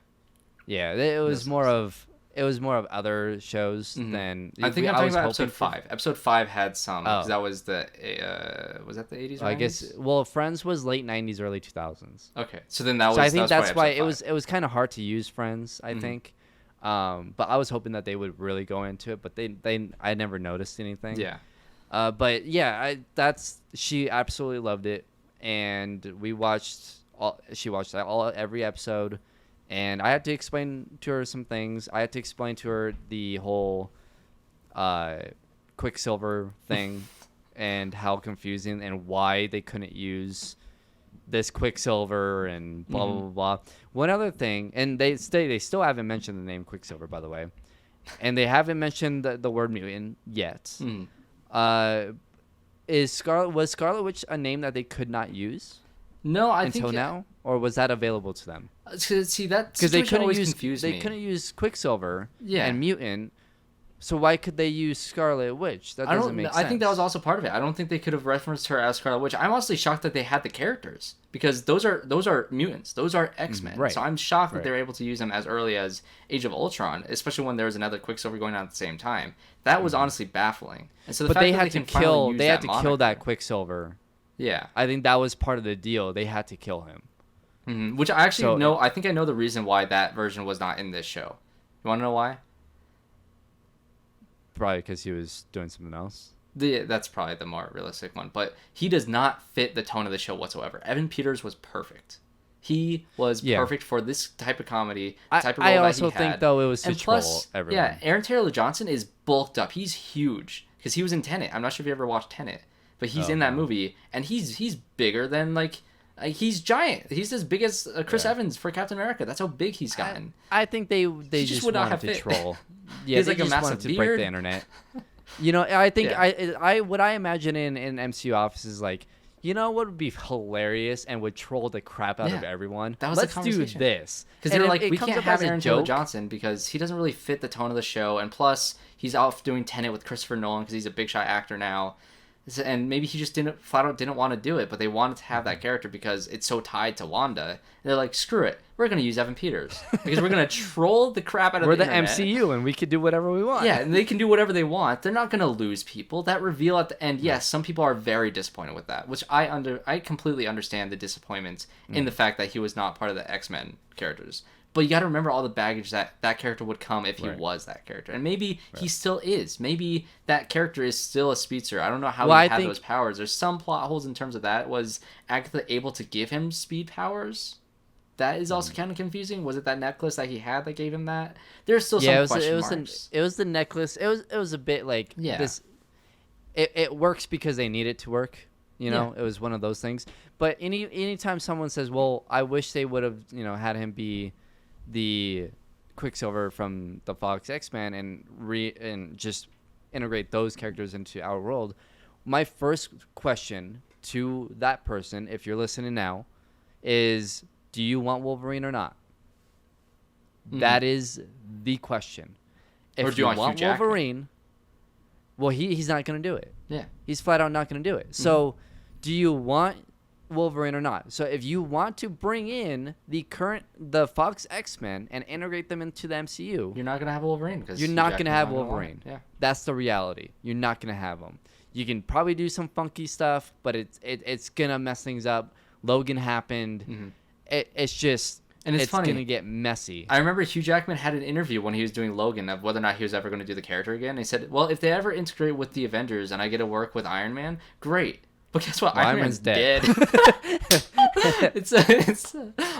Yeah, it was more of it was more of other shows Mhm. than. I think I'm talking was about hoping episode 5. Episode 5 had some, because Oh. that was the was that the 80s or I 90s? guess. Well, Friends was late '90s, early 2000s. Okay, so then that was So I think was that's probably why episode it was kind of hard to use Friends. I Mhm. think. But I was hoping that they would really go into it, but I never noticed anything. 5. Yeah. But yeah, she absolutely loved it, and she watched every episode, and I had to explain to her some things. I had to explain to her the whole Quicksilver thing and how confusing and why they couldn't use this Quicksilver and blah blah blah blah. One other thing, and they still haven't mentioned the name Quicksilver, by the way, and they haven't mentioned the word mutant yet. Mhm. Was Scarlet Witch a name that they could not use No, I until think now, or was that available to them? see that Because they situation couldn't always use confused me. couldn't use Quicksilver Yeah. and mutant, so why could they use Scarlet Witch? That doesn't make sense. I think that was also part of it. I don't think they could have referenced her as Scarlet Witch. I'm honestly shocked that they had the characters, because those are mutants. Those are X-Men. right. So I'm shocked that Right. they were able to use them as early as Age of Ultron, especially when there was another Quicksilver going on at the same time. That was honestly baffling. And so the but fact they that had to can finally kill. use They had to kill moniker- that Quicksilver. Yeah. I think that was part of the deal. They had to kill him. Mm-hmm. Which I actually So- know. I think I know the reason why that version was not in this show. You want to know why? Probably because he was doing something else. That's probably the more realistic one. But he does not fit the tone of the show whatsoever. Evan Peters was perfect. He was perfect for this type of comedy, type of role I that also he think had. though it was to And troll plus, everyone. yeah, Aaron Taylor Johnson is bulked up. He's huge because he was in Tenet. I'm not sure if you ever watched Tenet, but he's in that movie, and he's bigger than he's giant. He's as big as Chris Evans for Captain America. That's how big he's gotten. I think they He just would not wanted have to fit. troll. Yeah, He's they like a just massive wanted to break beard. the internet. You know, I think Yeah. what I imagine in MCU offices, like, you know what would be hilarious and would troll the crap out of Yeah. everyone? That was the Let's do conversation. this. Because And they're it- like, it we comes can't up have as a Aaron Taylor joke. Johnson because he doesn't really fit the tone of the show, and plus he's off doing Tenet with Christopher Nolan because he's a big shot actor now, and maybe he just flat out didn't want to do it, but they wanted to have that character because it's so tied to Wanda. And they're like, screw it, we're gonna use Evan Peters because we're gonna troll the crap out of We're the internet. MCU and we could do whatever we want. Yeah, and they can do whatever they want. They're not gonna lose people. That reveal at the end, yes, some people are very disappointed with that, which I completely understand the disappointment in the fact that he was not part of the X-Men characters. But you got to remember all the baggage that character would come if he was that character, and maybe he still is. Maybe that character is still a speedster. I don't know how he had those powers. There's some plot holes in terms of that. Was Agatha able to give him speed powers? That is also kind of confusing. Was it that necklace that he had that gave him that? There's still some question marks. It was the necklace. It was a bit like this. It works because they need it to work. You know, it was one of those things. But anytime someone says, "Well, I wish they would have," had him be the Quicksilver from the Fox X-Men and just integrate those characters into our world, my first question to that person, if you're listening now, is, do you want Wolverine or not? That is the question. If Or do you want Hugh want Jackman? Wolverine, well, he's not going to do it. Yeah. He's flat out not going to do it. So, do you want Wolverine or not? So, if you want to bring in the Fox X-Men and integrate them into the MCU, You're not gonna have Wolverine because you're not going to have Wolverine. Yeah. That's the reality. You're not going to have him. You can probably do some funky stuff, but it's going to mess things up. Logan happened. It's just... And it's funny. Going to get messy. I remember Hugh Jackman had an interview when he was doing Logan of whether or not he was ever going to do the character again. And he said, well, if they ever integrate with the Avengers and I get to work with Iron Man, great. But guess what? Iron Man's dead. it's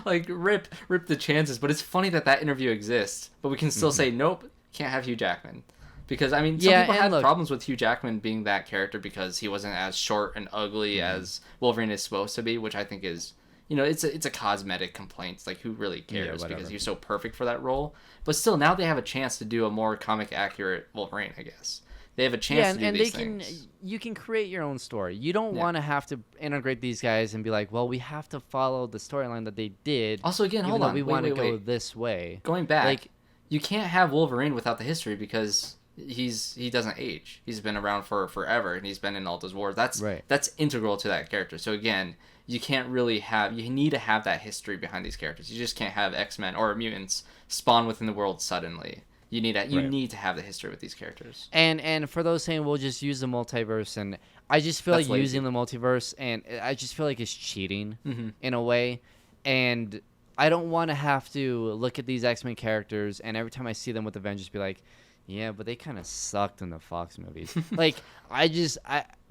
like rip the chances. But it's funny that interview exists. But we can still say, nope, can't have Hugh Jackman. Because, I mean, some people had problems with Hugh Jackman being that character because he wasn't as short and ugly as Wolverine is supposed to be, which I think is... it's a cosmetic complaint. It's like, who really cares because he's so perfect for that role. But still, now they have a chance to do a more comic accurate Wolverine, I guess. They have a chance to do these things. You can create your own story. You don't want to have to integrate these guys and be like, well, we have to follow the storyline that they did. Also, again, hold on. We want to go this way. Going back, you can't have Wolverine without the history because he doesn't age. He's been around for forever, and he's been in all those wars. That's integral to that character. So again, you can't really you need to have that history behind these characters. You just can't have X-Men or mutants spawn within the world suddenly. You need to have the history with these characters. And for those saying we'll just use the multiverse, and I just feel That's like lazy. using the multiverse, and I just feel like it's cheating Mm-hmm. in a way, and I don't want to have to look at these X-Men characters and every time I see them with Avengers be like, yeah, but they kind of sucked in the Fox movies. Like I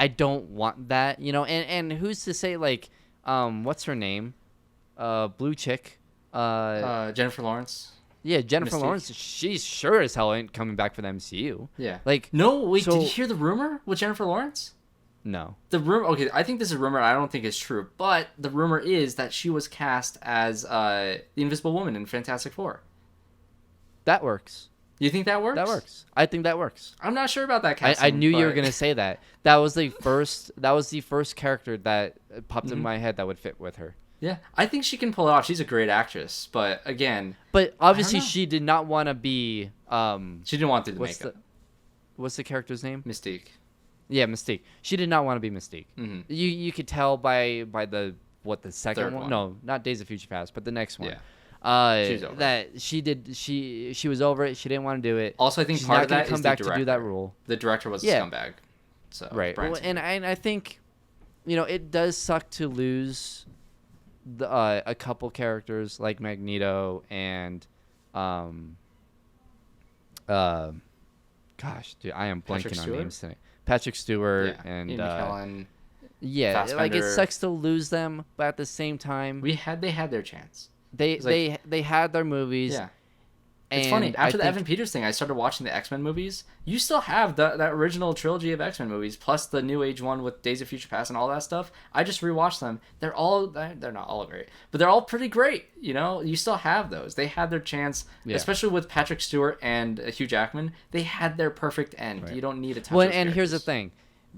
don't want that, you know. And who's to say like what's her name? Blue chick. Jennifer Lawrence. Yeah, Jennifer Mystique. Lawrence, she's sure as hell ain't coming back for the MCU. Yeah. Like, no, wait, so- did you hear the rumor with Jennifer Lawrence? No. The rumor, okay, I think this is a rumor. I don't think it's true, but the rumor is that she was cast as the Invisible Woman in Fantastic Four. That works. You think that works? That works. I think that works. I'm not sure about that casting. I knew you were but- gonna say that. That was the first character that popped in my head that would fit with her. Yeah, I think she can pull it off. She's a great actress, but again, But obviously, know. she did not want to be. she didn't want to do the What's makeup. what's the character's name? Mystique. Yeah, Mystique. She did not want to be Mystique. Mm-hmm. You could tell by the second Third one. one. No, not Days of Future Past, but the next one. Yeah. She was over that she was over it. She didn't want to do it. Also, I think She's part not of gonna that come is back the to director. do that role. The director was Yeah. a scumbag. So Right. Bryan Well, Singer. and I think, you know, it does suck to lose the a couple characters like Magneto and gosh, dude, I am Patrick blanking on Stewart? names tonight. Patrick Stewart yeah. and Ian McKellen. yeah, like it Fassbender. sucks to lose them, but at the same time, They had their chance. they was like- they had their movies. Yeah. It's and funny. I After the think- Evan Peters thing, I started watching the X-Men movies. You still have that original trilogy of X-Men movies, plus the New Age one with Days of Future Past and all that stuff. I just rewatched them. They're not all great, but they're all pretty great. You know, you still have those. They had their chance, Yeah. especially with Patrick Stewart and Hugh Jackman. They had their perfect end. Right. You don't need a ton. Well, of and here's the characters. thing.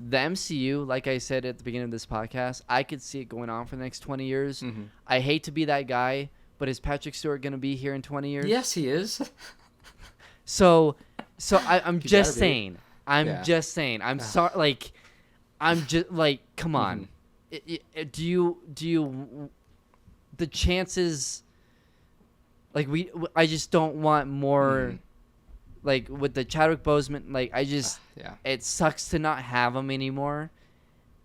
The MCU, like I said at the beginning of this podcast, I could see it going on for the next 20 years. Mhm. I hate to be that guy, but is Patrick Stewart going to be here in 20 years? Yes, he is. So I'm He just better be. saying. I'm Yeah. just saying. I'm sorry. Like, I'm just like, come on. Mm-hmm. Do you? The chances. Like I just don't want more. Mhm. Like with the Chadwick Boseman, like I just. Yeah. It sucks to not have him anymore,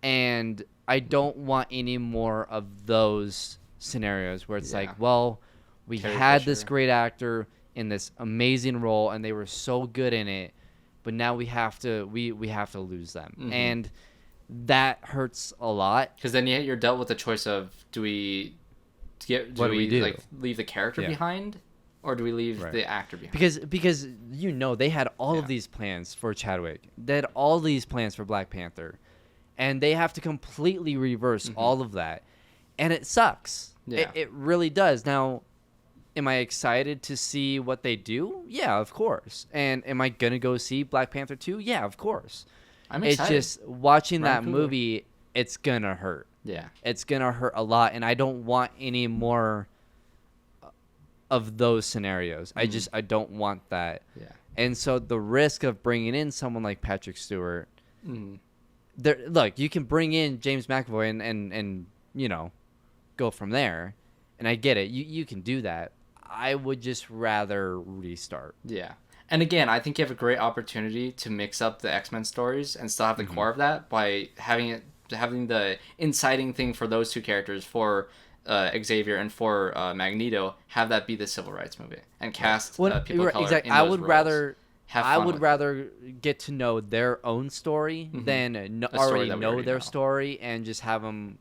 and I don't want any more of those scenarios where it's Yeah. like, well, we Carrie had this Fisher. great actor in this amazing role and they were so good in it, but now we have to lose them. Mhm. And that hurts a lot. Because then you're dealt with the choice of do we What do we do? like leave the character Yeah. behind, or do we leave Right. the actor behind? Because you know they had all of Yeah. these plans for Chadwick. They had all these plans for Black Panther. And they have to completely reverse all of that. And it sucks. Yeah. It really does. Now, am I excited to see what they do? Yeah, of course. And am I going to go see Black Panther 2? Yeah, of course. I'm It's excited. just watching Ryan that Coogler. movie, it's going to hurt. Yeah. It's going to hurt a lot. And I don't want any more of those scenarios. I don't want that. Yeah. And so the risk of bringing in someone like Patrick Stewart, Mm. look, you can bring in James McAvoy and you know, go from there. And I get it. You can do that. I would just rather restart. Yeah. And again, I think you have a great opportunity to mix up the X-Men stories and still have the core of that by having the inciting thing for those two characters, for Xavier and for Magneto, have that be the civil rights movie and cast people of color in I those would roles. rather Have I fun would with it. rather get to know their own story than story already that we know already their know. story and just have them.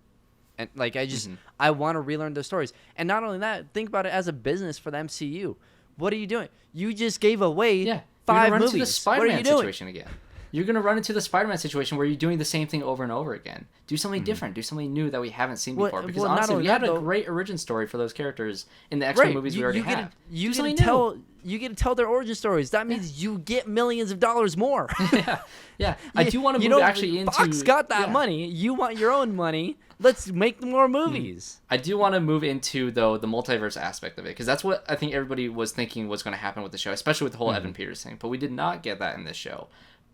And like Mm-hmm. I want to relearn their stories. And not only that, think about it as a business for the MCU. What are you doing? You just gave away Yeah. 5 You're gonna run movies. into the What are Spider-Man you doing? situation again. You're going to run into the Spider-Man situation where you're doing the same thing over and over again. Do something different. Do something new that we haven't seen Well- before. Because well, not honestly, only we had that, a though- great origin story for those characters in the X-Men movies we already have. You Do get to something tell new. you get to tell their origin stories. That means you get millions of dollars more. Yeah. I do want to you move know, actually into... Fox got that yeah. money. You want your own money. Let's make more movies. I do want to move into, though, the multiverse aspect of it, because that's what I think everybody was thinking was going to happen with the show, especially with the whole Evan Peters thing. But we did not get that in this show.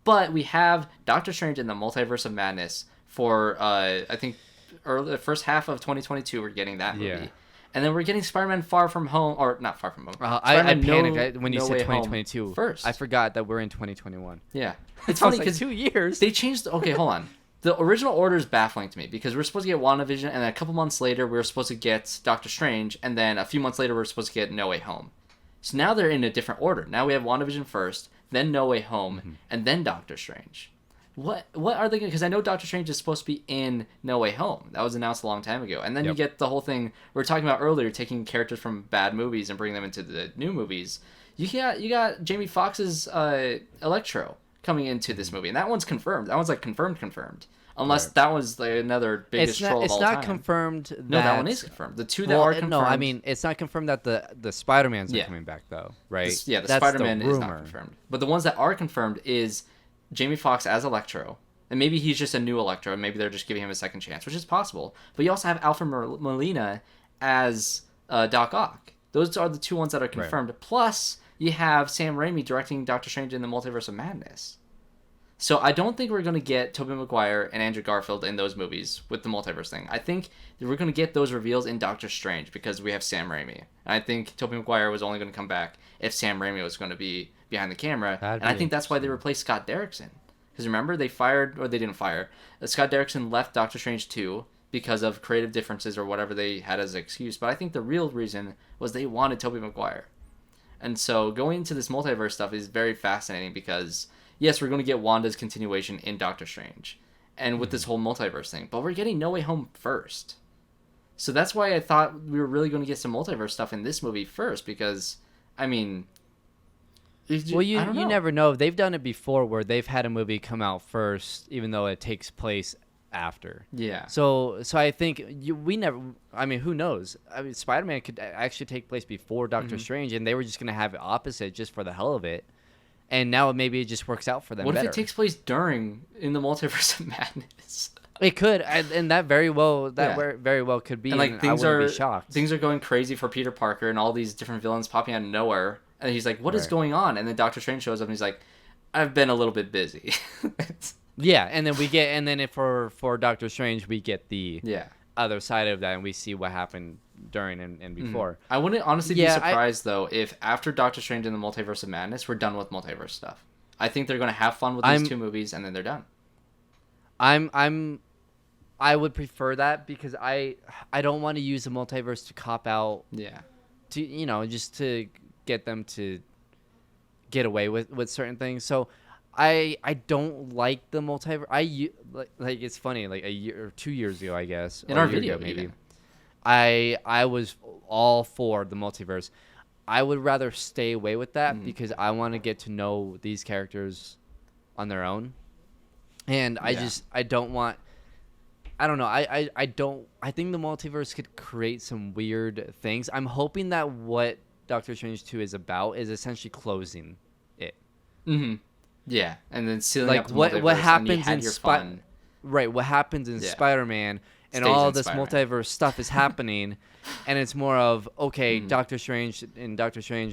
But we have Doctor Strange in the Multiverse of Madness for, I think, the first half of 2022, we're getting that movie. Yeah. And then we're getting Spider-Man Far From Home, or not Far From Home. I panicked when you No said Way 2022. Home first. I forgot that we're in 2021. Yeah. It's I funny was like, because 2 years. they changed. Okay, hold on. The original order is baffling to me because we're supposed to get WandaVision, and then a couple months later we're supposed to get Doctor Strange, and then a few months later we're supposed to get No Way Home. So now they're in a different order. Now we have WandaVision first, then No Way Home, and then Doctor Strange. What are they going to... Because I know Doctor Strange is supposed to be in No Way Home. That was announced a long time ago. And then you get the whole thing we were talking about earlier, taking characters from bad movies and bringing them into the new movies. You got Jamie Foxx's Electro coming into this movie, and that one's confirmed. That one's like confirmed. Unless that was like another biggest troll of all time. It's not confirmed. No, that one is confirmed. The two that are confirmed. No, I mean it's not confirmed that the Spider-Mans are coming back though, right? The Spider-Man is not confirmed. But the ones that are confirmed is Jamie Foxx as Electro, and maybe he's just a new Electro, and maybe they're just giving him a second chance, which is possible. But you also have Alfred Molina as Doc Ock. Those are the two ones that are confirmed. Right. Plus, you have Sam Raimi directing Doctor Strange in the Multiverse of Madness. So I don't think we're going to get Tobey Maguire and Andrew Garfield in those movies with the multiverse thing. I think we're going to get those reveals in Doctor Strange because we have Sam Raimi. I think Tobey Maguire was only going to come back if Sam Raimi was going to be behind the camera. And I think that's why they replaced Scott Derrickson. Because remember, they didn't fire. Scott Derrickson left Doctor Strange 2 because of creative differences or whatever they had as an excuse. But I think the real reason was they wanted Tobey Maguire. And so going into this multiverse stuff is very fascinating because... Yes, we're going to get Wanda's continuation in Doctor Strange and with this whole multiverse thing, but we're getting No Way Home first. So that's why I thought we were really going to get some multiverse stuff in this movie first because, I mean... Well, you never know. They've done it before where they've had a movie come out first even though it takes place after. Yeah. So I think we never... I mean, who knows? I mean, Spider-Man could actually take place before Doctor Strange and they were just going to have it opposite just for the hell of it. And now maybe it just works out for them. What if it takes place in the Multiverse of Madness? It could, and that very well could be. And like I wouldn't be shocked. Things are going crazy for Peter Parker, and all these different villains popping out of nowhere. And he's like, "What is going on?" And then Doctor Strange shows up, and he's like, "I've been a little bit busy." Yeah, and then for Doctor Strange, we get the other side of that, and we see what happened during and before. I wouldn't honestly be surprised though if after Doctor Strange and the Multiverse of Madness we're done with multiverse stuff. I think they're going to have fun with these two movies and then they're done. I would prefer that because I don't want to use the multiverse to cop out. Yeah. To just to get them to get away with certain things. So I don't like the multiverse. Like it's funny, like a year or 2 years ago, I guess. In our video maybe. Even. I was all for the multiverse. I would rather stay away with that because I want to get to know these characters on their own. And I don't want... I don't know. I think the multiverse could create some weird things. I'm hoping that what Doctor Strange 2 is about is essentially closing it. Mm-hmm. Yeah, and then sealing up the what multiverse happens and you had your fun. Right, what happens in Spider-Man... And Stays all in this Spider-Man. multiverse stuff is happening, and it's more of Doctor Strange,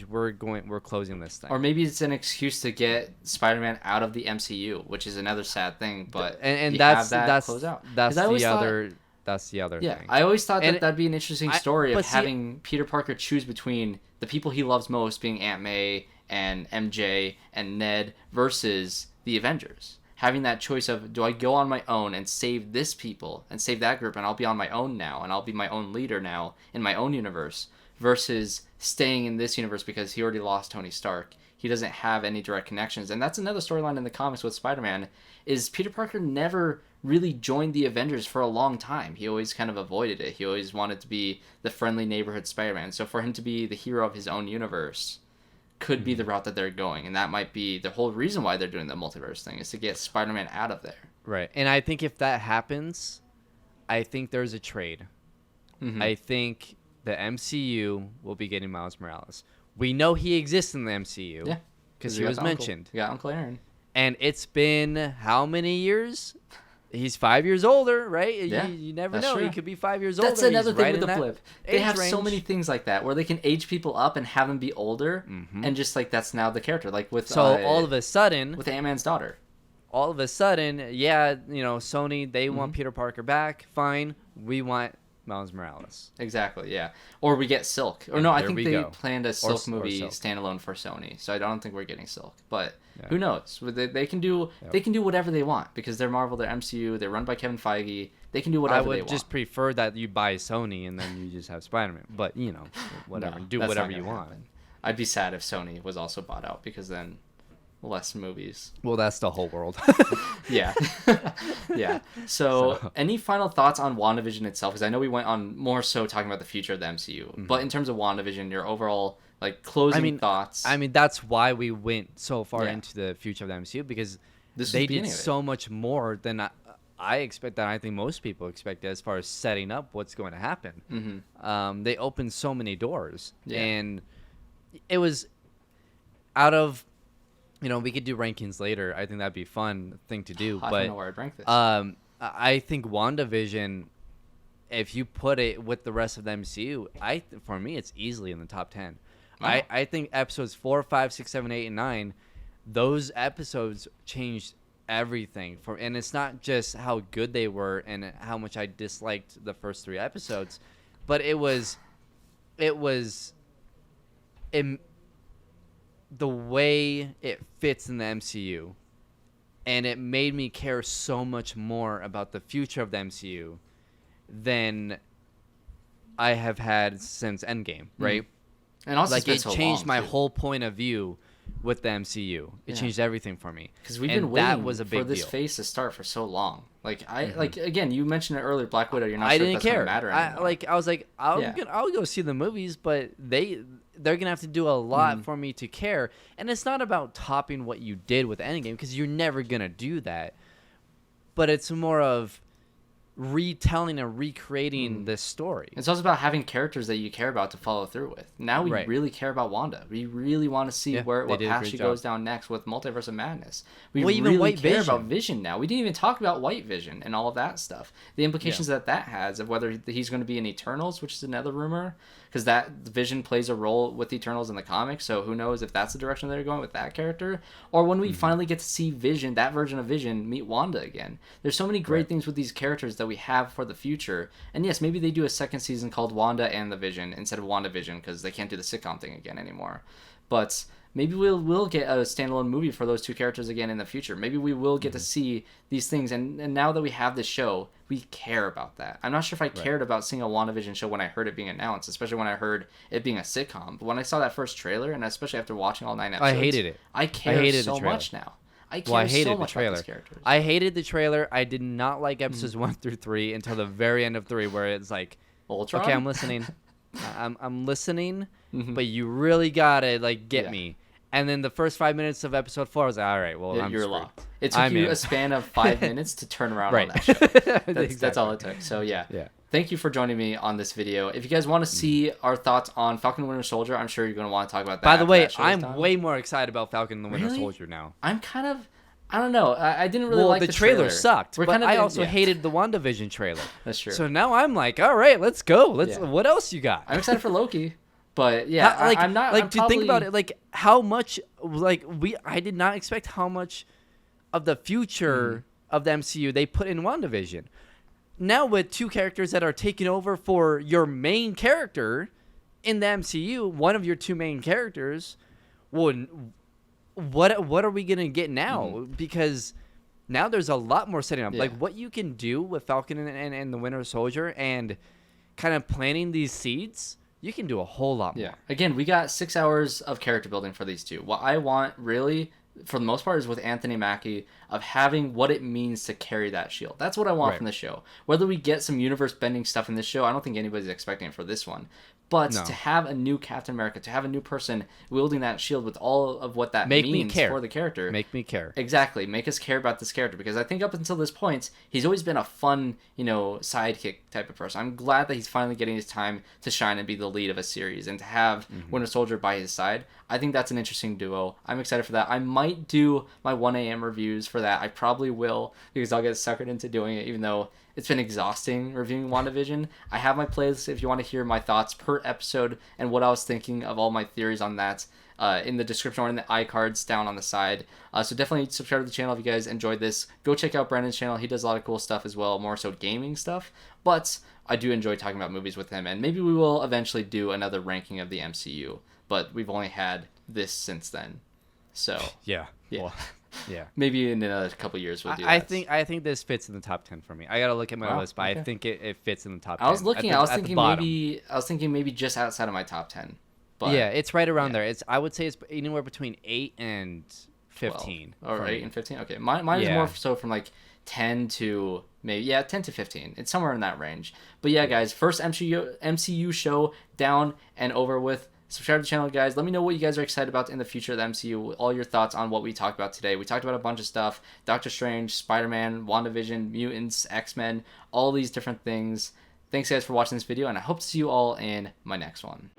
we're closing this thing. Or maybe it's an excuse to get Spider-Man out of the MCU, which is another sad thing. But that's the other Yeah, thing. I always thought that'd be an interesting story of having Peter Parker choose between the people he loves most, being Aunt May and MJ and Ned, versus the Avengers. Having that choice of, do I go on my own and save this people and save that group and I'll be on my own now and I'll be my own leader now in my own universe, versus staying in this universe because he already lost Tony Stark. He doesn't have any direct connections. And that's another storyline in the comics with Spider-Man, is Peter Parker never really joined the Avengers for a long time. He always kind of avoided it. He always wanted to be the friendly neighborhood Spider-Man. So for him to be the hero of his own universe could be the route that they're going, and that might be the whole reason why they're doing the multiverse thing, is to get Spider-Man out of there. Right, and I think if that happens, I think there's a trade. Mm-hmm. I think the MCU will be getting Miles Morales. We know he exists in the MCU, because he was mentioned. You got Uncle Aaron, and it's been how many years? He's 5 years older, right? Yeah, you never know. True. He could be 5 years older. That's another thing with the Blip. They have range. so many things like that where they can age people up and have them be older, and just like that's now the character. Like with all of a sudden with Ant-Man's daughter. All of a sudden, Sony they want Peter Parker back. Fine, we want Miles Morales. Exactly, yeah. Or we get Silk. Or no, I think they planned a Silk movie Silk. standalone for Sony. So I don't think we're getting Silk. But Yeah. who knows? They can do they can do whatever they want because they're Marvel, they're MCU, they're run by Kevin Feige. They can do whatever they want. I would just prefer that you buy Sony and then you just have Spider-Man. But, you know, whatever. No, do whatever you want. Happen. I'd be sad if Sony was also bought out because then less movies. Well, that's the whole world. Yeah. Yeah. So, any final thoughts on WandaVision itself? Because I know we went on more so talking about the future of the MCU. Mm-hmm. But in terms of WandaVision, your overall closing thoughts. I mean, that's why we went so far into the future of the MCU because they did so much more than I expect, that I think most people expect as far as setting up what's going to happen. Mm-hmm. They opened so many doors. Yeah. And it was out of... You know, we could do rankings later. I think that'd be a fun thing to do. I don't know where I'd rank this. I think WandaVision, if you put it with the rest of the MCU, for me, it's easily in the top 10. Oh. I think episodes 4, 5, 6, 7, 8, and 9, those episodes changed everything. And it's not just how good they were and how much I disliked the first 3 episodes, but it was the way it fits in the MCU, and it made me care so much more about the future of the MCU than I have had since Endgame, right? And also, it changed my whole point of view with the MCU. It changed everything for me. Because we've been waiting for this phase to start for so long. Again, you mentioned it earlier, Black Widow. You're not sure if that's going to matter anymore. I was like, I'll go see the movies, but they're gonna have to do a lot for me to care. And it's not about topping what you did with Endgame, because you're never gonna do that. But it's more of retelling and recreating this story. It's also about having characters that you care about to follow through with. Now we really care about Wanda. We really want to see what path she goes down next with Multiverse of Madness. We really care about Vision now. We didn't even talk about White Vision and all of that stuff. The implications that has of whether he's going to be in Eternals, which is another rumor, because that Vision plays a role with Eternals in the comics, so who knows if that's the direction they're going with that character, or when we finally get to see Vision, that version of Vision, meet Wanda again. There's so many great things with these characters that we have for the future, and yes, maybe they do a second season called Wanda and the Vision instead of WandaVision, because they can't do the sitcom thing again anymore. But maybe we'll get a standalone movie for those two characters again in the future. Maybe we will get to see these things, and now that we have this show, we care about that. I'm not sure if I cared about seeing a WandaVision show when I heard it being announced, especially when I heard it being a sitcom. But when I saw that first trailer, and especially after watching all 9 episodes, I hated it. I care so much now. I hated so much about these characters. I hated the trailer. I did not like episodes 1 through 3 until the very end of 3, where it's like, Ultron? Okay, I'm listening. I'm listening, but you really gotta get me. And then the first 5 minutes of episode 4, I was like, all right, well, you're locked. It took you a span of 5 minutes to turn around on that show. That's all it took. So, yeah. Thank you for joining me on this video. If you guys want to see our thoughts on Falcon and Winter Soldier, I'm sure you're going to want to talk about that. By the way, I'm way more excited about Falcon and the Winter Soldier now. I'm kind of... I don't know. I didn't really like the trailer. Sucked, but I also hated the WandaVision trailer. That's true. So now I'm like, all right, let's go. What else you got? I'm excited for Loki. But yeah, I'm not like to think about it, how much I did not expect how much of the future of the MCU they put in WandaVision. Now with 2 characters that are taking over for your main character in the MCU, one of your 2 main characters, well, what are we gonna get now? Because now there's a lot more setting up. Like what you can do with Falcon and the Winter Soldier and kind of planting these seeds. You can do a whole lot more. Yeah. Again, we got 6 hours of character building for these 2. What I want, really, for the most part, is with Anthony Mackie, of having what it means to carry that shield. That's what I want from the show. Whether we get some universe-bending stuff in this show, I don't think anybody's expecting it for this one. But to have a new Captain America, to have a new person wielding that shield with all of what that means for the character. Make me care. Exactly. Make us care about this character. Because I think up until this point, he's always been a fun, sidekick type of person. I'm glad that he's finally getting his time to shine and be the lead of a series. And to have Winter Soldier by his side, I think that's an interesting duo. I'm excited for that. I might do my 1 a.m. reviews for that. I probably will, because I'll get suckered into doing it, even though it's been exhausting reviewing WandaVision. I have my playlist if you want to hear my thoughts per episode and what I was thinking of all my theories on that. in the description or in the iCards down on the side. So definitely subscribe to the channel if you guys enjoyed this. Go check out Brandon's channel. He does a lot of cool stuff as well, more so gaming stuff. But I do enjoy talking about movies with him, and maybe we will eventually do another ranking of the MCU. But we've only had this since then. So yeah. Well, yeah. Maybe in another couple years we'll do that. I think this fits in the top 10 for me. I gotta look at my list, but okay. I think it fits in the top 10. I was thinking maybe just outside of my top 10. But yeah, it's right around there. I would say it's anywhere between 8 and 15. 12. Or 8 and 15. Okay, mine is more so from like 10 to maybe 10 to 15. It's somewhere in that range. But yeah, guys, first MCU show down and over with. Subscribe to the channel, guys. Let me know what you guys are excited about in the future of the MCU. All your thoughts on what we talked about today. We talked about a bunch of stuff. Doctor Strange, Spider-Man, WandaVision, Mutants, X-Men, all these different things. Thanks, guys, for watching this video, and I hope to see you all in my next one.